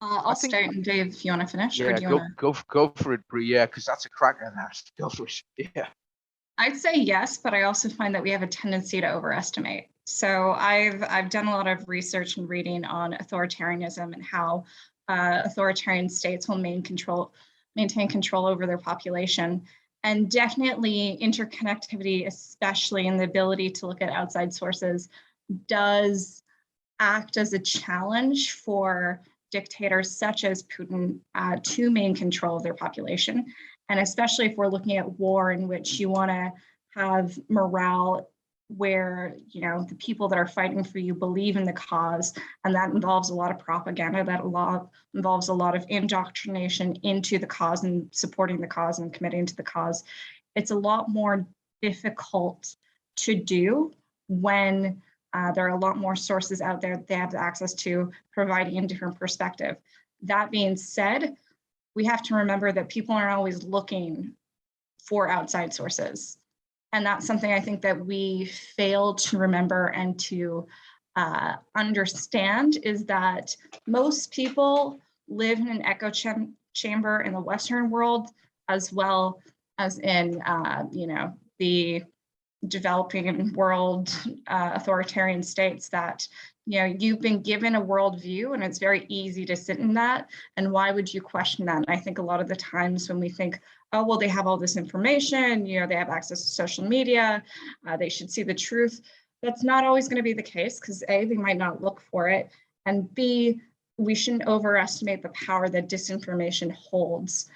I'll start, and Dave, if you want to finish, yeah, or do you want to go for it, Brie? Yeah, because that's a cracker. Go for it. Yeah. I'd say yes, but I also find that we have a tendency to overestimate. So I've done a lot of research and reading on authoritarianism and how authoritarian states will maintain control over their population. And definitely interconnectivity, especially in the ability to look at outside sources, does act as a challenge for dictators such as Putin to maintain control of their population. And especially if we're looking at war in which you want to have morale where, the people that are fighting for you believe in the cause, and that involves a lot of propaganda, that involves a lot of indoctrination into the cause and supporting the cause and committing to the cause. It's a lot more difficult to do when there are a lot more sources out there they have access to, providing a different perspective. That being said, we have to remember that people aren't always looking for outside sources. And that's something I think that we fail to remember and to understand, is that most people live in an echo chamber in the Western world, as well as in the developing world authoritarian states that You know, you've been given a worldview and it's very easy to sit in that. And why would you question that? And I think a lot of the times when we think, oh, well, they have all this information, you know, they have access to social media, they should see the truth. That's not always going to be the case because A, they might not look for it. And B, we shouldn't overestimate the power that disinformation holds,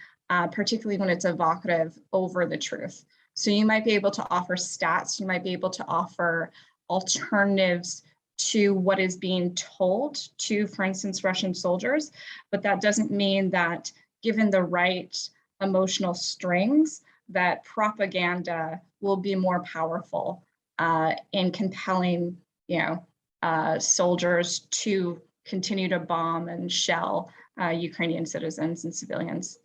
particularly when it's evocative over the truth. So you might be able to offer stats, you might be able to offer alternatives to what is being told to, for instance, Russian soldiers, but that doesn't mean that given the right emotional strings, that propaganda will be more powerful in compelling, you know, soldiers to continue to bomb and shell Ukrainian citizens and civilians.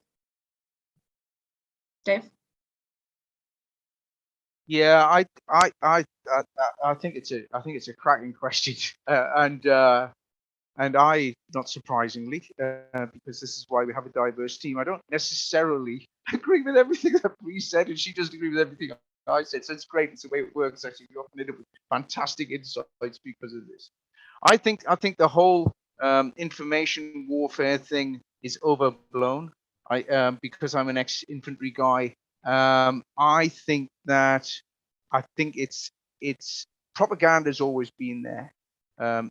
Dave? Yeah, I think it's a cracking question, and I, not surprisingly, because this is why we have a diverse team, I don't necessarily agree with everything that Bree said, and she doesn't agree with everything I said. So it's great. It's the way it works. Actually, we often end up with fantastic insights because of this. I think the whole information warfare thing is overblown. Because I'm an ex-infantry guy. I think it's propaganda has always been there.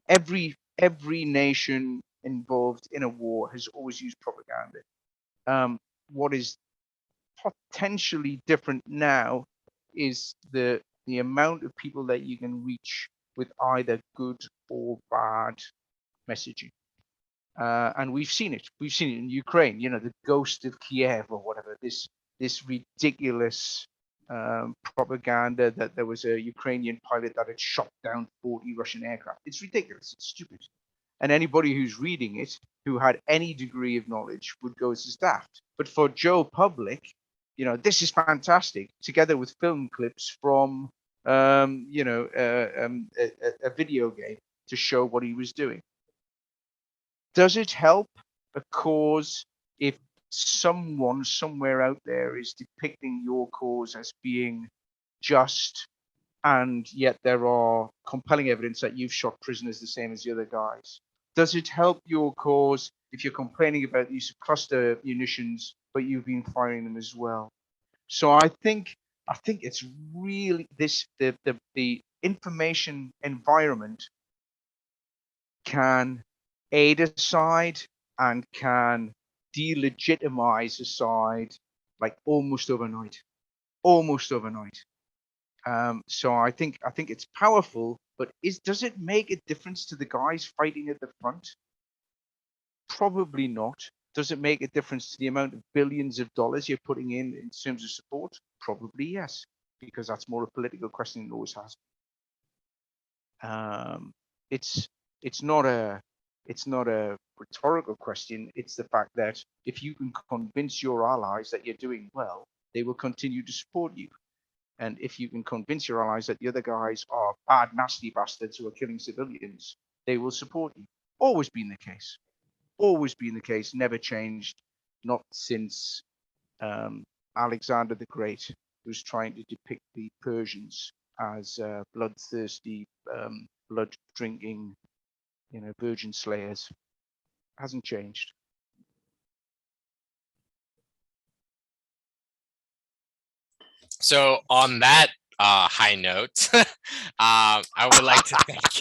Every nation involved in a war has always used propaganda. What is potentially different now is the amount of people that you can reach with either good or bad messaging. And we've seen it. We've seen it in Ukraine. You know, the ghost of Kiev or whatever. This ridiculous propaganda that there was a Ukrainian pilot that had shot down 40 Russian aircraft. It's ridiculous. It's stupid. And anybody who's reading it, who had any degree of knowledge, would go, "This is daft." But for Joe Public, you know, this is fantastic. Together with film clips from, you know, a video game to show what he was doing. Does it help a cause if someone somewhere out there is depicting your cause as being just, and yet there are compelling evidence that you've shot prisoners the same as the other guys? Does it help your cause if you're complaining about the use of cluster munitions, but you've been firing them as well? So I think it's really the information environment can aid a side and can delegitimize a side like almost overnight. So I think it's powerful, but does it make a difference to the guys fighting at the front? Probably not. Does it make a difference to the amount of billions of dollars you're putting in terms of support? Probably yes, because that's more a political question than it always has. It's not a rhetorical question. It's the fact that if you can convince your allies that you're doing well, they will continue to support you. And if you can convince your allies that the other guys are bad, nasty bastards who are killing civilians, they will support you. Always been the case. Always been the case. Never changed. Not since Alexander the Great was trying to depict the Persians as bloodthirsty, blood-drinking, you know, virgin slayers. Hasn't changed. So on that high note, I would like to thank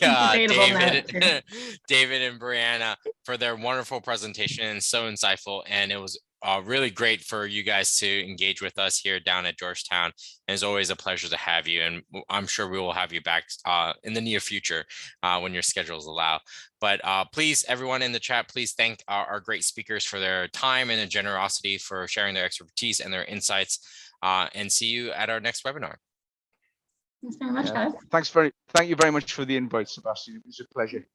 David and Brianna for their wonderful presentation, and so insightful. And it was really great for you guys to engage with us here down at Georgetown. And it's always a pleasure to have you. And I'm sure we will have you back in the near future when your schedules allow. But please, everyone in the chat, please thank our great speakers for their time and their generosity for sharing their expertise and their insights. And see you at our next webinar. Thanks very much, guys. Thank you very much for the invite, Sebastian. It was a pleasure.